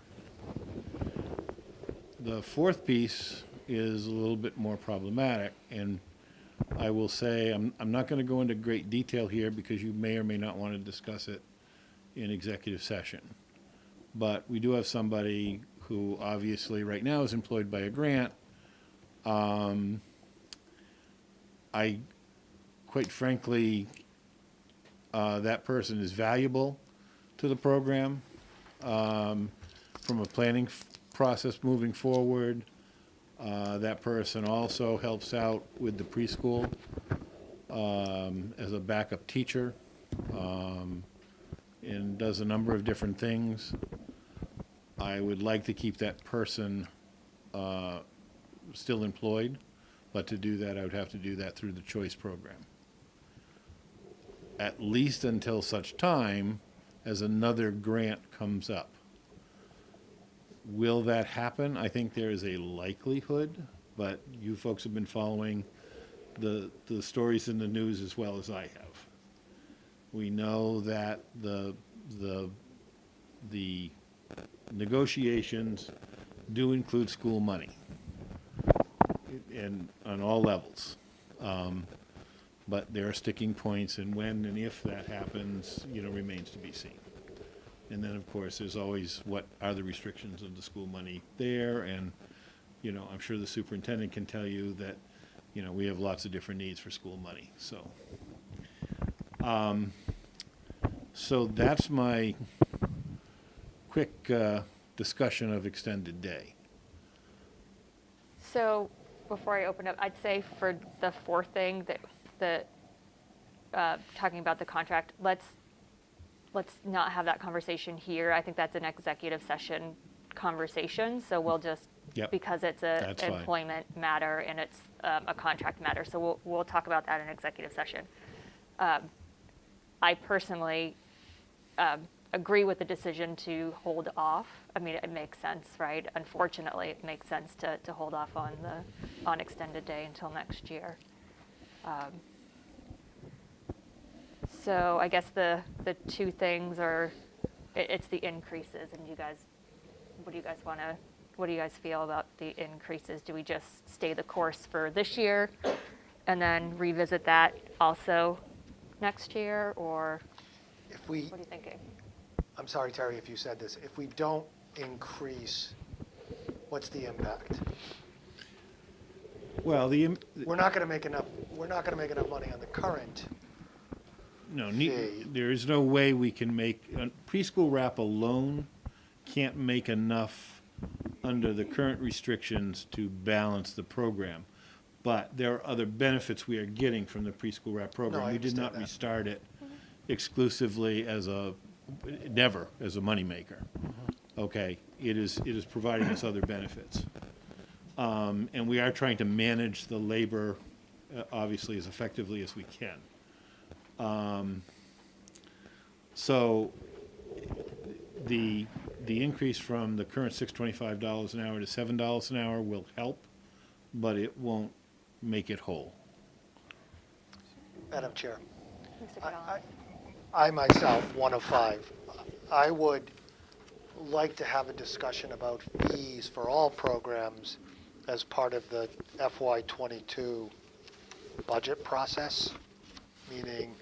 The 4th piece is a little bit more problematic, and I will say I'm not going to go into great detail here because you may or may not want to discuss it in executive session. But we do have somebody who obviously right now is employed by a grant. I, quite frankly, that person is valuable to the program from a planning process moving forward. That person also helps out with the preschool as a backup teacher, and does a number of different things. I would like to keep that person still employed, but to do that, I would have to do that through the choice program. At least until such time as another grant comes up. Will that happen? I think there is a likelihood, but you folks have been following the stories in the news as well as I have. We know that the negotiations do include school money, and on all levels. But there are sticking points, and when and if that happens, remains to be seen. And then, of course, there's always what are the restrictions of the school money there, and, I'm sure the superintendent can tell you that, we have lots of different needs for school money, so. So that's my quick discussion of extended day. So before I open up, I'd say for the fourth thing that talking about the contract, let's not have that conversation here. I think that's an executive session conversation. So we'll just, Yep. because it's That's an fine. employment matter and it's a contract matter. So we'll talk about that in executive session. I personally agree with the decision to hold off. I mean, it makes sense, right? Unfortunately, it makes sense to hold off on extended day until next year. So I guess the two things are, it's the increases, and what do you guys feel about the increases? Do we just stay the course for this year and then revisit that also next year, or If we, what are you thinking? I'm sorry, Terry, if you said this, if we don't increase, what's the impact? Well, We're not going to make enough money on the current. No, fee. there is no way we can make, preschool wrap alone can't make enough under the current restrictions to balance the program. But there are other benefits we are getting from the preschool wrap program. I We did not understand that. restart it exclusively never as a moneymaker. Okay, it is providing us other benefits. And we are trying to manage the labor, obviously, as effectively as we can. So the increase from the current $625 an hour to $7 an hour will help, but it won't make it whole. Madam Chair, Mr. Cadallo? I myself, one of five, I would like to have a discussion about fees for all programs as part of the FY22 budget process, meaning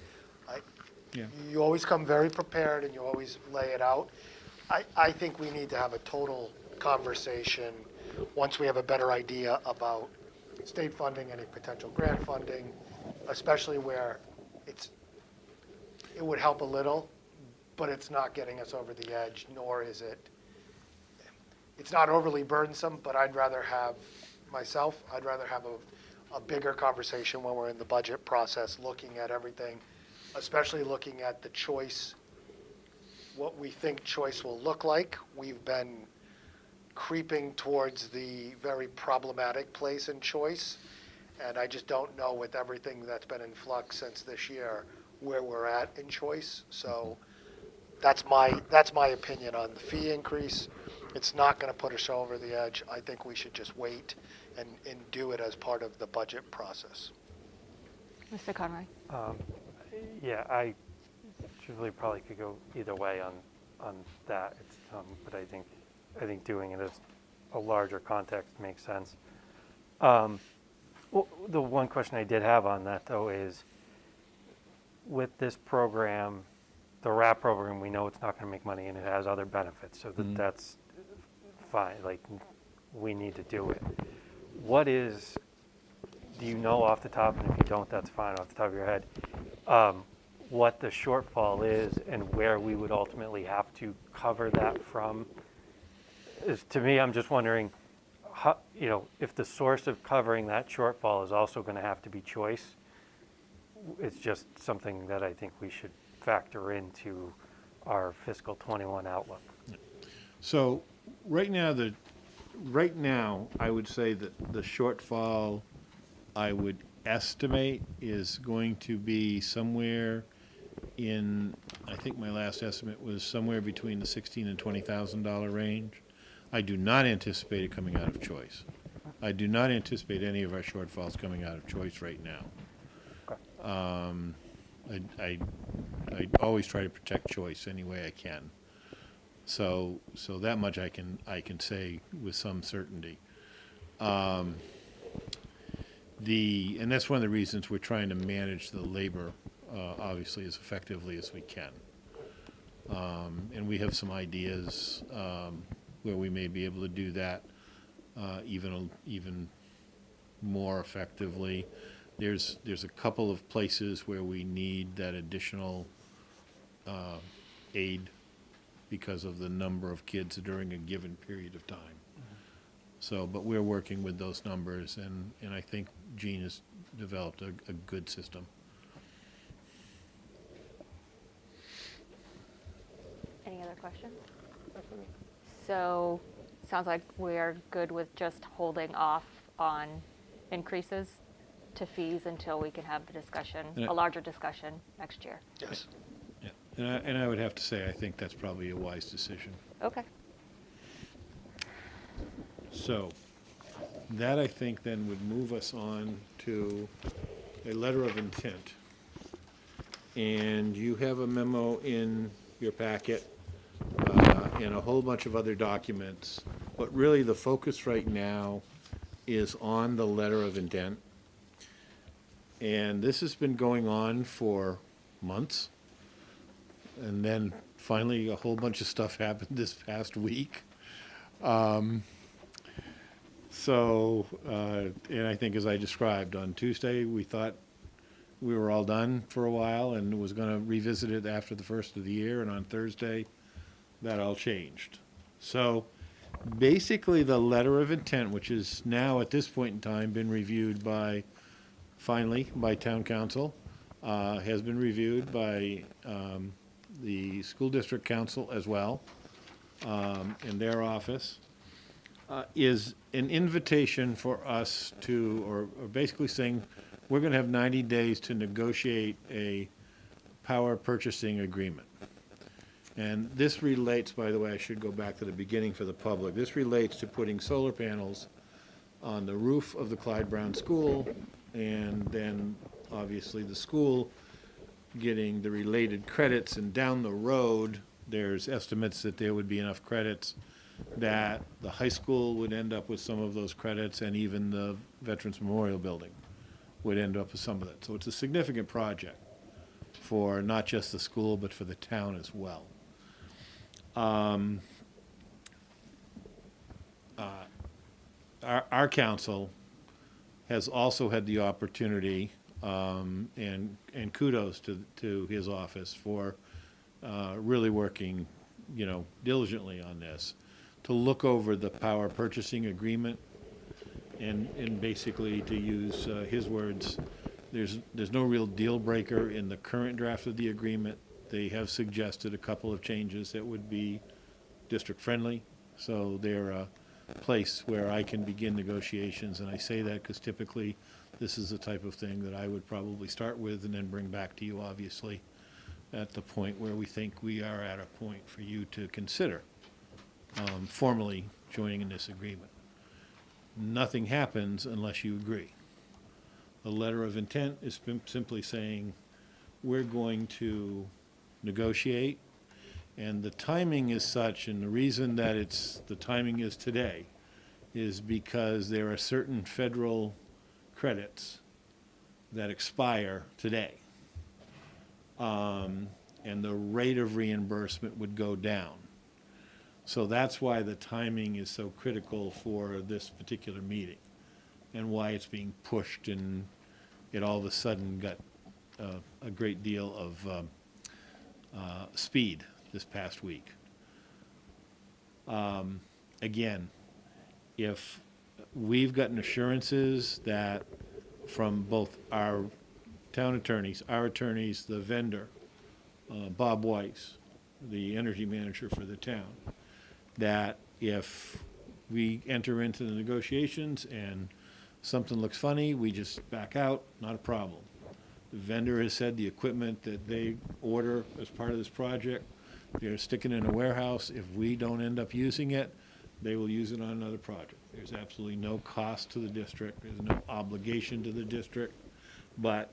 Yeah. you always come very prepared and you always lay it out. I think we need to have a total conversation once we have a better idea about state funding, any potential grant funding, especially where it would help a little, but it's not getting us over the edge, nor is it's not overly burdensome, but I'd rather have a bigger conversation when we're in the budget process, looking at everything, especially looking at the choice, what we think choice will look like. We've been creeping towards the very problematic place in choice, and I just don't know with everything that's been in flux since this year where we're at in choice. So that's my opinion on the fee increase. It's not going to put us over the edge. I think we should just wait and do it as part of the budget process. Mr. Conroy? Yeah, I truly probably could go either way on that. But I think doing it as a larger context makes sense. Well, the one question I did have on that though is, with this program, the RAP program, we know it's not going to make money and it has other benefits, so that's fine. Like, we need to do it. Do you know off the top, and if you don't, that's fine, off the top of your head, what the shortfall is and where we would ultimately have to cover that from? To me, I'm just wondering, if the source of covering that shortfall is also going to have to be choice, it's just something that I think we should factor into our fiscal '21 outlook. So, right now, I would say that the shortfall I would estimate is going to be somewhere in, I think my last estimate was somewhere between the $16,000 and $20,000 range. I do not anticipate it coming out of choice. I do not anticipate any of our shortfalls coming out of choice right now. I always try to protect choice any way I can. So that much I can say with some certainty. And that's one of the reasons we're trying to manage the labor, obviously, as effectively as we can. And we have some ideas where we may be able to do that even more effectively. There's a couple of places where we need that additional aid because of the number of kids during a given period of time. So, but we're working with those numbers, and I think Jean has developed a good system. Any other questions? So, sounds like we're good with just holding off on increases to fees until we can have the discussion, Yeah. a larger discussion next year. Yes. Yeah, and I would have to say, I think that's probably a wise decision. Okay. So, that I think then would move us on to a letter of intent. And you have a memo in your packet and a whole bunch of other documents. But really, the focus right now is on the letter of intent. And this has been going on for months. And then finally, a whole bunch of stuff happened this past week. And I think as I described, on Tuesday, we thought we were all done for a while and was going to revisit it after the first of the year. And on Thursday, that all changed. So basically, the letter of intent, which is now at this point in time been reviewed finally by town council, has been reviewed by the school district council as well, in their office, is an invitation for us to, or basically saying, we're going to have 90 days to negotiate a power purchasing agreement. And this relates, by the way, I should go back to the beginning for the public. This relates to putting solar panels on the roof of the Clyde Brown School, and then obviously the school getting the related credits, and down the road, there's estimates that there would be enough credits that the high school would end up with some of those credits, and even the Veterans Memorial Building would end up with some of that. So it's a significant project for not just the school, but for the town as well. Our council has also had the opportunity, and kudos to his office for really working, diligently on this, to look over the power purchasing agreement, and basically, to use his words, there's no real deal breaker in the current draft of the agreement. They have suggested a couple of changes that would be district friendly, so they're a place where I can begin negotiations, and I say that because typically this is the type of thing that I would probably start with and then bring back to you, obviously, at the point where we think we are at a point for you to consider formally joining in this agreement. Nothing happens unless you agree. The letter of intent is simply saying, we're going to negotiate, and the timing is such, and the reason that the timing is today is because there are certain federal credits that expire today. And the rate of reimbursement would go down. So that's why the timing is so critical for this particular meeting, and why it's being pushed, and it all of a sudden got a great deal of speed this past week. Again, if we've gotten assurances that from both our town attorneys, our attorneys, the vendor, Bob Weiss, the energy manager for the town, that if we enter into the negotiations and something looks funny, we just back out, not a problem. The vendor has said the equipment that they order as part of this project, they're sticking in a warehouse. If we don't end up using it, they will use it on another project. There's absolutely no cost to the district, there's no obligation to the district, but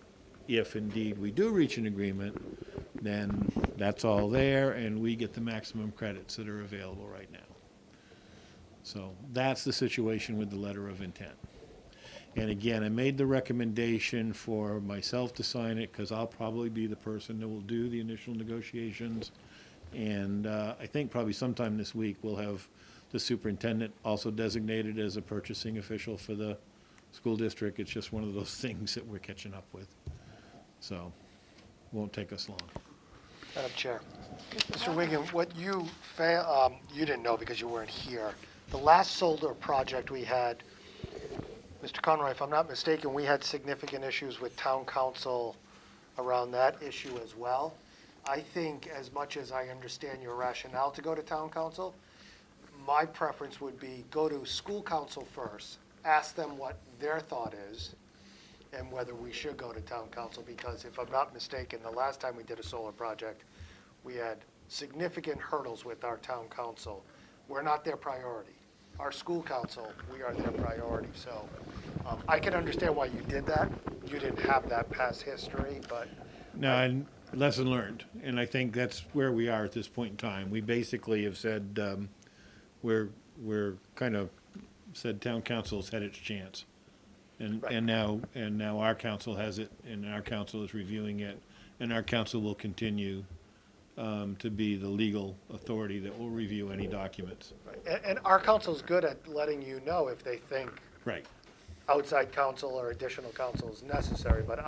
if indeed we do reach an agreement, then that's all there, and we get the maximum credits that are available right now. So that's the situation with the letter of intent. And again, I made the recommendation for myself to sign it, because I'll probably be the person that will do the initial negotiations. And I think probably sometime this week, we'll have the superintendent also designated as a purchasing official for the school district. It's just one of those things that we're catching up with. So, won't take us long. Madam Chair. Mr. Wigan, what you you didn't know because you weren't here. The last solar project we had, Mr. Conroy, if I'm not mistaken, we had significant issues with town council around that issue as well. I think, as much as I understand your rationale to go to town council, my preference would be go to school council first, ask them what their thought is, and whether we should go to town council, because if I'm not mistaken, the last time we did a solar project, we had significant hurdles with our town council. We're not their priority. Our school council, we are their priority. So I can understand why you did that. You didn't have that past history, but. No, and lesson learned, and I think that's where we are at this point in time. We basically have said, we're kind of said town council's had its chance. And now our council has it, and our council is reviewing it, and our council will continue to be the legal authority that will review any documents. And our council's good at letting you know if they think Right. outside counsel or additional counsel is necessary, but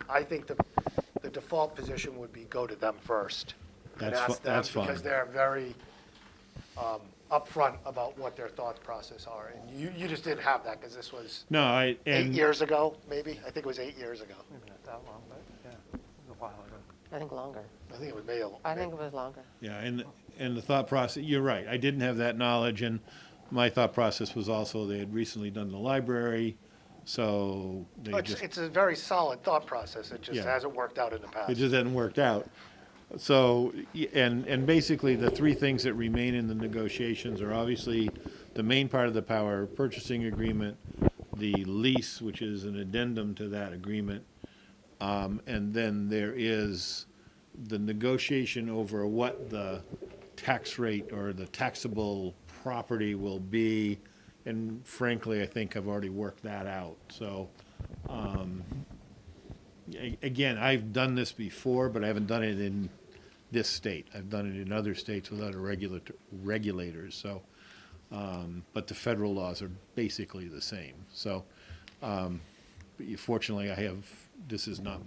I think the default position would be go to them first. And ask them, That's fine. because they're very upfront about what their thought process are. And you just didn't have that, because this was No, 8 years ago, maybe? I think it was 8 years ago. Maybe not that long, but yeah, it was a while ago. I think longer. I think it was May. I think it was longer. Yeah, and the thought process, you're right, I didn't have that knowledge, and my thought process was also they had recently done the library, so they just. It's a very solid thought process. It just Yeah. hasn't worked out in the past. It just hadn't worked out. So, and basically, the three things that remain in the negotiations are obviously the main part of the power purchasing agreement, the lease, which is an addendum to that agreement, and then there is the negotiation over what the tax rate or the taxable property will be, and frankly, I think I've already worked that out. So, again, I've done this before, but I haven't done it in this state. I've done it in other states without regulators, so, but the federal laws are basically the same. So, but fortunately, this is not,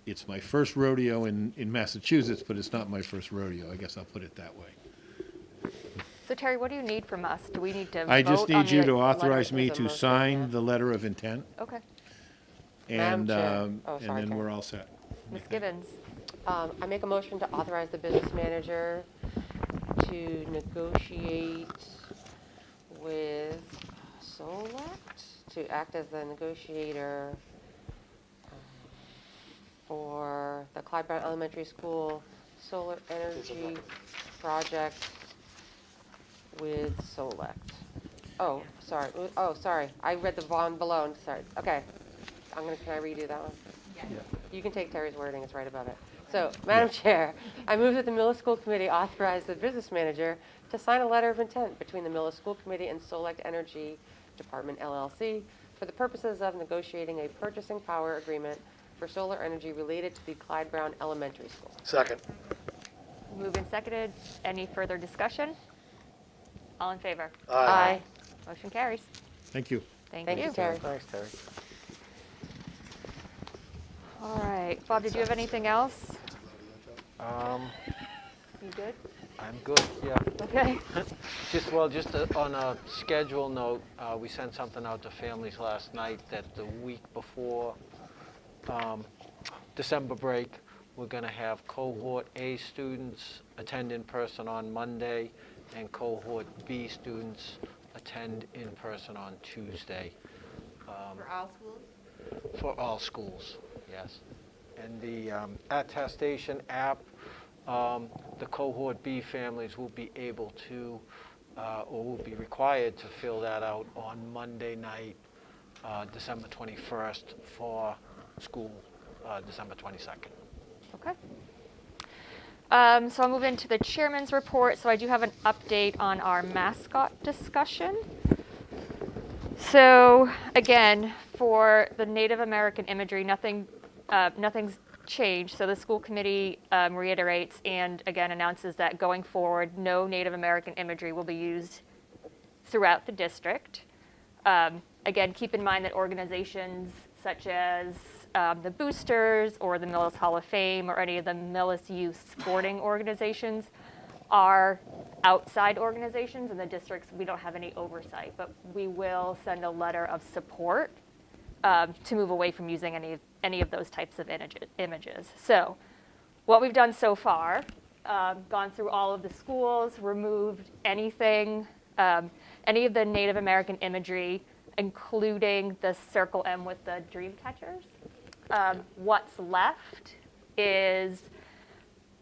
it's my first rodeo in Massachusetts, but it's not my first rodeo. I guess I'll put it that way. So Terry, what do you need from us? Do we need to I just vote on need you the to letter? authorize me There's a to motion, sign yeah. the letter of intent, Okay. and, Madam Chair. Oh, and sorry, then Terry. we're all set. Ms. Gibbons? I make a motion to authorize the business manager to negotiate with Select, to act as the negotiator for the Clyde Brown Elementary School solar energy project with Select. Oh, sorry. Oh, sorry. I read the bond below. Sorry. Okay. Can I redo that one? Yes. You can take Terry's wording, it's right above it. So, Madam Chair, I move that the Millis School Committee authorize the business manager to sign a letter of intent between the Millis School Committee and Select Energy Department LLC for the purposes of negotiating a purchasing power agreement for solar energy related to the Clyde Brown Elementary School. Second. Moved and seconded. Any further discussion? All in favor? Aye. Motion carries. Thank you. Thank Thank you. you, Terry. Thanks, Terry. All right. Bob, did you have anything else? You good? I'm good, yeah. Okay. Just on a schedule note, we sent something out to families last night that the week before December break, we're going to have cohort A students attend in person on Monday, and cohort B students attend in person on Tuesday. For all schools? For all schools, yes. And the attestation app, the cohort B families will be able to, or will be required to fill that out on Monday night, December 21st, for school, December 22nd. Okay. So I'll move into the chairman's report. So I do have an update on our mascot discussion. So again, for the Native American imagery, nothing's changed. So the school committee reiterates and again announces that going forward, no Native American imagery will be used throughout the district. Again, keep in mind that organizations such as the Boosters or the Millis Hall of Fame or any of the Millis Youth sporting organizations are outside organizations. In the districts, we don't have any oversight, but we will send a letter of support to move away from using any of those types of images. So what we've done so far, gone through all of the schools, removed anything, any of the Native American imagery, including the circle M with the dream catchers. What's left is,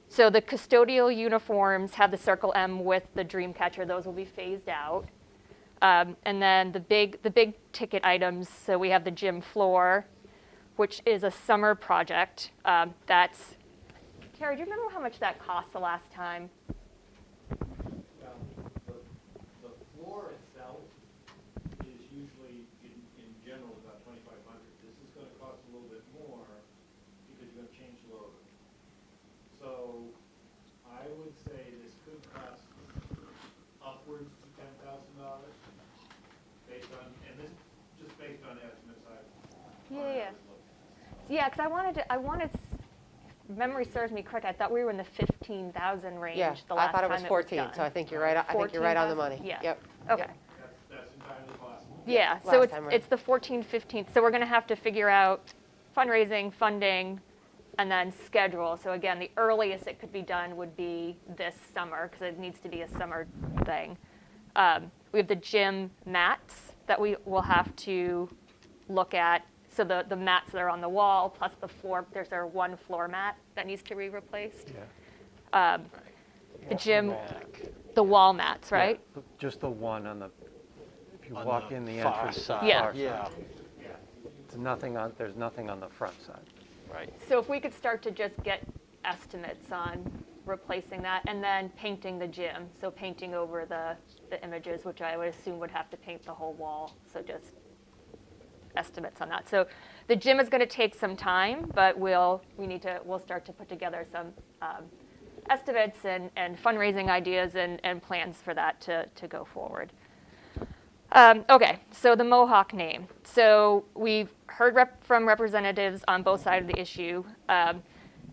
so the custodial uniforms have the circle M with the dream catcher. Those will be phased out. And then the big ticket items, so we have the gym floor, which is a summer project. That's, Carrie, do you remember how much that cost the last time? The floor itself is usually, in general, about $2,500. This is going to cost a little bit more because you're going to change the logo. So I would say this could cost upwards to $10,000 based on, and this just based on estimates I've Yeah. Yeah, because I wanted, memory serves me correct, I thought we were in the 15,000 range Yeah, the I last thought it time was 14, done. so I think you're right, I think you're right on the 14,000? money. Yeah. Yep. Okay. that's entirely possible. Yeah, so Last time, right? it's the 14, 15. So we're going to have to figure out fundraising, funding, and then schedule. So again, the earliest it could be done would be this summer because it needs to be a summer thing. We have the gym mats that we will have to look at. So the mats that are on the wall plus the floor, there's our one floor mat that needs to be replaced. Yeah. The gym, the wall mats, right? Yeah, just the one on the, if you On walk the in the far entrance. side. Yeah. far side. Yeah, There's nothing on the front side. right. So if we could start to just get estimates on replacing that and then painting the gym. So painting over the images, which I would assume would have to paint the whole wall. So just estimates on that. So the gym is going to take some time, but we'll start to put together some estimates and fundraising ideas and plans for that to go forward. Okay, so the Mohawk name. So we've heard from representatives on both sides of the issue,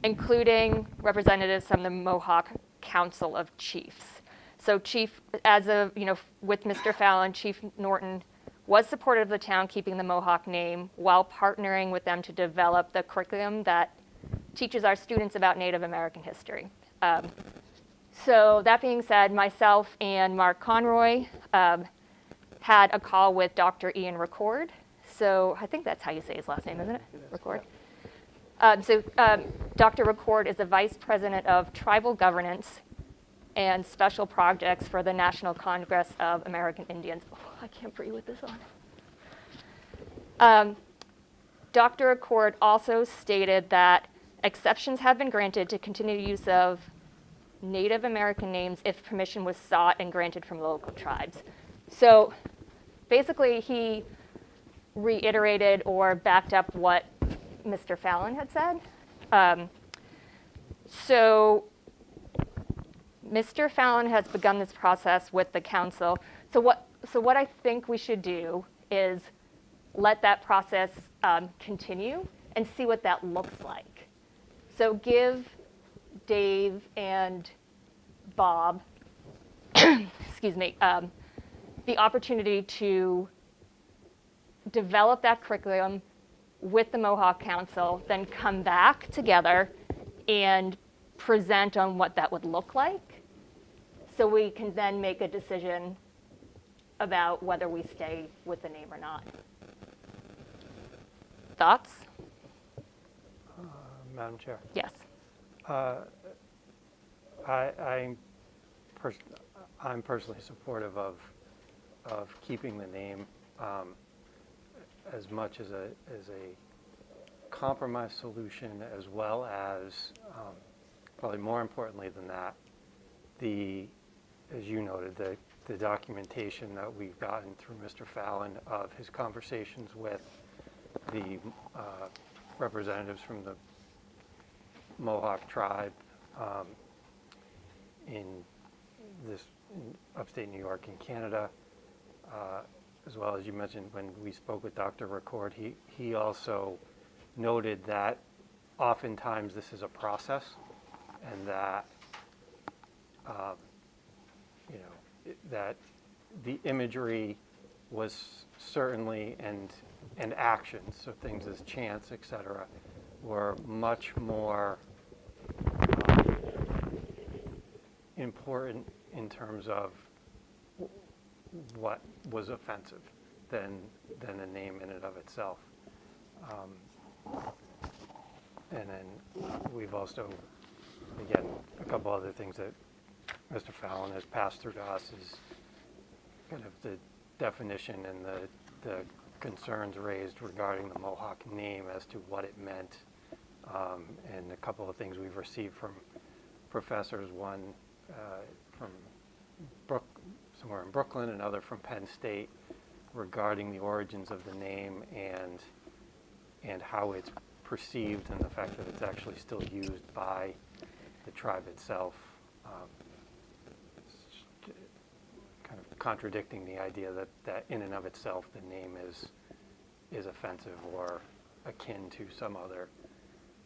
including representatives from the Mohawk Council of Chiefs. So Chief, as of, with Mr. Fallon, Chief Norton was supportive of the town keeping the Mohawk name while partnering with them to develop the curriculum that teaches our students about Native American history. So that being said, myself and Mark Conroy had a call with Dr. Ian Record. So I think that's how you say his last name, isn't it? Record. Dr. Record is the Vice President of Tribal Governance and Special Projects for the National Congress of American Indians. Oh, I can't breathe with this on. Dr. Record also stated that exceptions have been granted to continue use of Native American names if permission was sought and granted from local tribes. So basically, he reiterated or backed up what Mr. Fallon had said. So Mr. Fallon has begun this process with the council. So what I think we should do is let that process continue and see what that looks like. So give Dave and Bob, excuse me, the opportunity to develop that curriculum, with the Mohawk Council, then come back together and present on what that would look like, so we can then make a decision about whether we stay with the name or not. Thoughts? Madam Chair. Yes. I'm personally supportive of keeping the name as much as a compromise solution, as well as probably more importantly than that, as you noted, the documentation that we've gotten through Mr. Fallon of his conversations with the representatives from the Mohawk tribe in upstate New York and Canada, as well as you mentioned when we spoke with Dr. Record, he also noted that oftentimes this is a process, and that that the imagery was certainly and actions, so things as chance, et cetera, were much more important in terms of what was offensive than the name in and of itself. And then we've also, again, a couple other things that Mr. Fallon has passed through to us is kind of the definition and the concerns raised regarding the Mohawk name as to what it meant, and a couple of things we've received from professors, one from somewhere in Brooklyn, another from Penn State, regarding the origins of the name and how it's perceived, and the fact that it's actually still used by the tribe itself, kind of contradicting the idea that in and of itself the name is offensive or akin to some other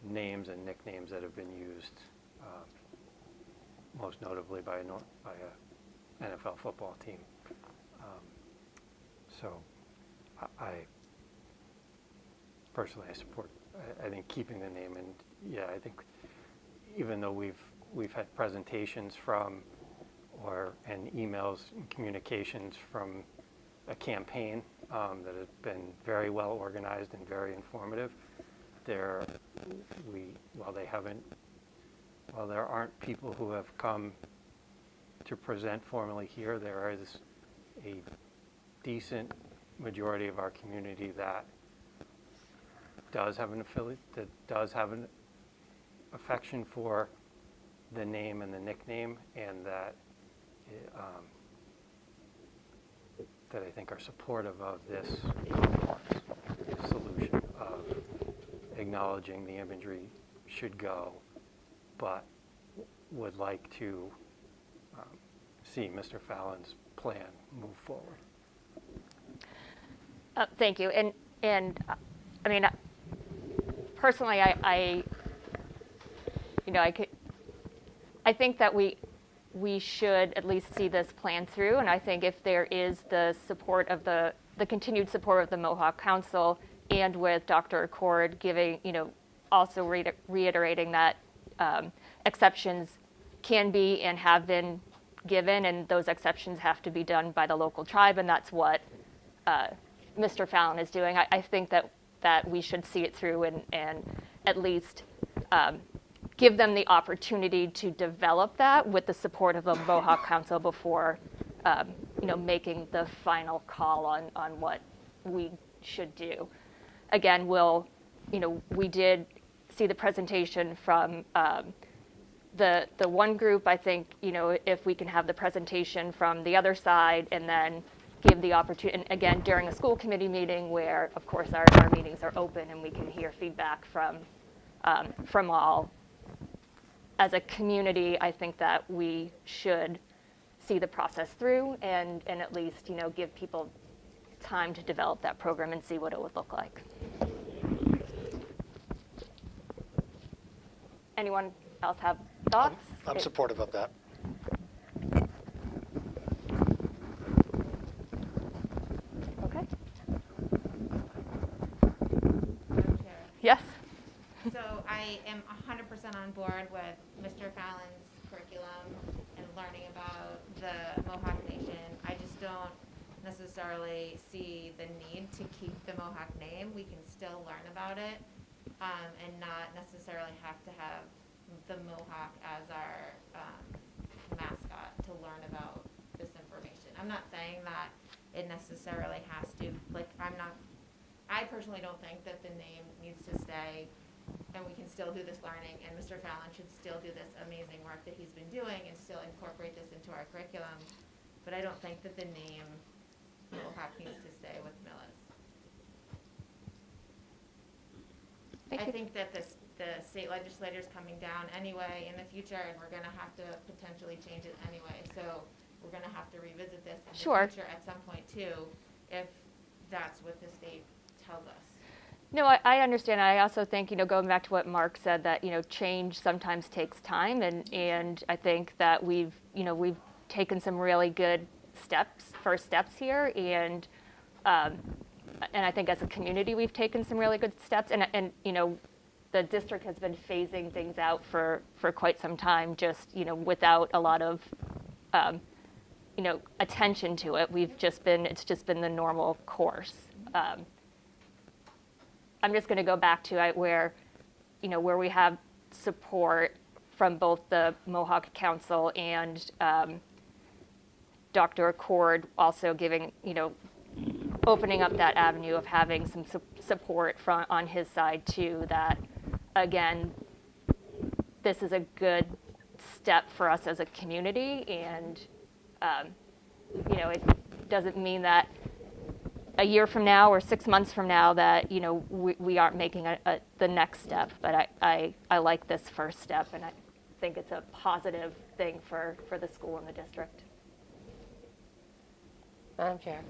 names and nicknames that have been used, most notably by a NFL football team. So I personally, I support, I think, keeping the name. And yeah, I think even though we've had presentations from and emails and communications from a campaign that have been very well organized and very informative, while there aren't people who have come to present formally here, there is a decent majority of our community that does have an affiliate, that does have an affection for the name and the nickname, and that I think are supportive of this solution of acknowledging the imagery should go, but would like to see Mr. Fallon's plan move forward. Thank you. And I mean, personally, I think that we should at least see this plan through. And I think if there is the support of the continued support of the Mohawk Council, and with Dr. Accord giving, also reiterating that exceptions can be and have been given, and those exceptions have to be done by the local tribe, and that's what Mr. Fallon is doing. I think that we should see it through and at least give them the opportunity to develop that with the support of the Mohawk Council before making the final call on what we should do. Again, we did see the presentation from the one group. I think, if we can have the presentation from the other side and then give the opportunity, and again, during a school committee meeting where, of course, our meetings are open and we can hear feedback from all. As a community, I think that we should see the process through and at least, give people time to develop that program and see what it would look like. Anyone else have thoughts? I'm supportive of that. Okay. Yes? So I am 100% on board with Mr. Fallon's curriculum and learning about the Mohawk Nation. I just don't necessarily see the need to keep the Mohawk name. We can still learn about it and not necessarily have to have the Mohawk as our mascot to learn about this information. I'm not saying that it necessarily has to, like, I personally don't think that the name needs to stay and we can still do this learning, and Mr. Fallon should still do this amazing work that he's been doing and still incorporate this into our curriculum. But I don't think that the name Mohawk needs to stay with Millis. I think that the state legislator's coming down anyway in the future, and we're gonna have to potentially change it anyway. So we're gonna have to revisit this in Sure. the future at some point too, if that's what the state tells us. No, I understand. I also think, going back to what Mark said, that, change sometimes takes time. And I think that we've taken some really good first steps here. And I think as a community, we've taken some really good steps. And the district has been phasing things out for quite some time, just, without a lot of, attention to it. It's just been the normal course. I'm just going to go back to where we have support from both the Mohawk Council and Dr. Accord also giving, opening up that avenue of having some support on his side too, that again, this is a good step for us as a community, and it doesn't mean that a year from now or 6 months from now that we aren't making the next step, but I like this first step, and I think it's a positive thing for the school and the district. Madam Chair,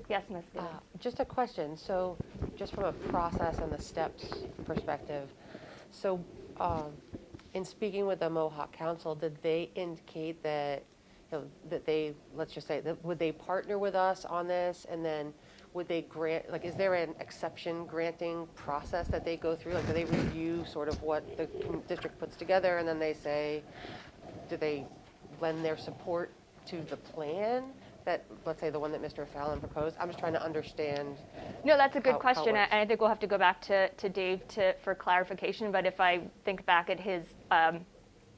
Yes, Ms. Gibbons. just a question. So just from a process and the steps perspective, so in speaking with the Mohawk Council, did they indicate that, that they, let's just say, that would they partner with us on this, and then would they grant, like, is there an exception granting process that they go through? Like, do they review sort of what the district puts together, and then they say, do they lend their support to the plan that, let's say, the one that Mr. Fallon proposed? I'm just trying to understand. No, that's a good how it question, works. and I think we'll have to go back to Dave for clarification, but if I think back at his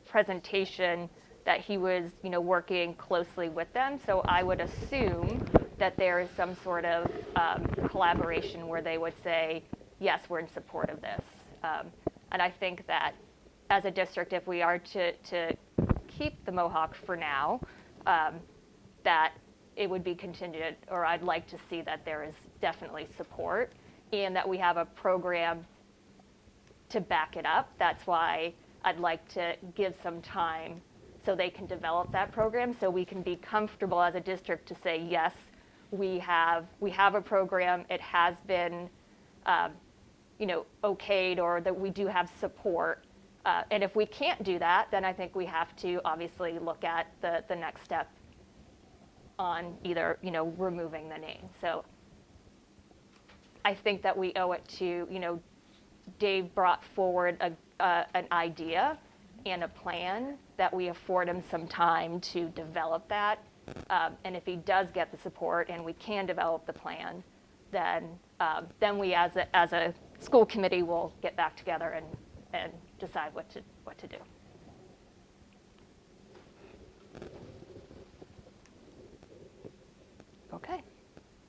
presentation, that he was, working closely with them, so I would assume that there is some sort of collaboration where they would say, yes, we're in support of this. And I think that as a district, if we are to keep the Mohawk for now, that it would be contingent, or I'd like to see that there is definitely support and that we have a program to back it up. That's why I'd like to give some time so they can develop that program, so we can be comfortable as a district to say, yes, we have a program, it has been okayed, or that we do have support. And if we can't do that, then I think we have to obviously look at the next step on either, removing the name. So I think that we owe it to, Dave brought forward an idea and a plan, that we afford him some time to develop that. And if he does get the support and we can develop the plan, then we as a school committee will get back together and decide what to do. Okay.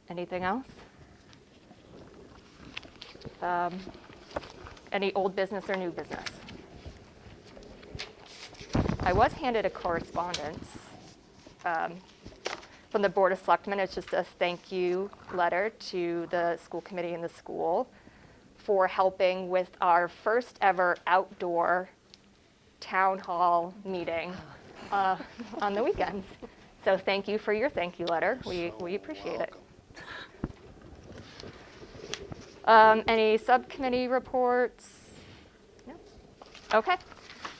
Anything else? Any old business or new business? I was handed a correspondence from the Board of Selectmen. It's just a thank you letter to the school committee and the school for helping with our first ever outdoor town hall meeting on the weekends. So thank you for your thank you letter. We appreciate it. Any subcommittee reports? No? Okay.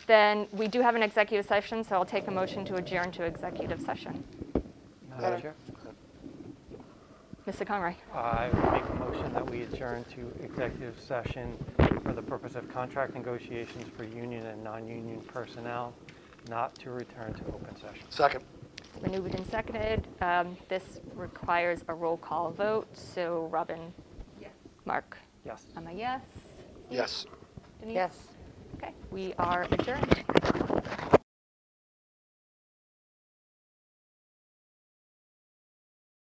Then we do have an executive session, so I'll take a motion to adjourn to executive session. Madam Chair? Mr. Conroy. I would make a motion that we adjourn to executive session for the purpose of contract negotiations for union and non-union personnel, not to return to open session. Second. Been moved and seconded. This requires a roll call vote, so Robin? Yes. Mark? Yes. I'm a yes. Yes. Denise? Yes. Okay, we are adjourned.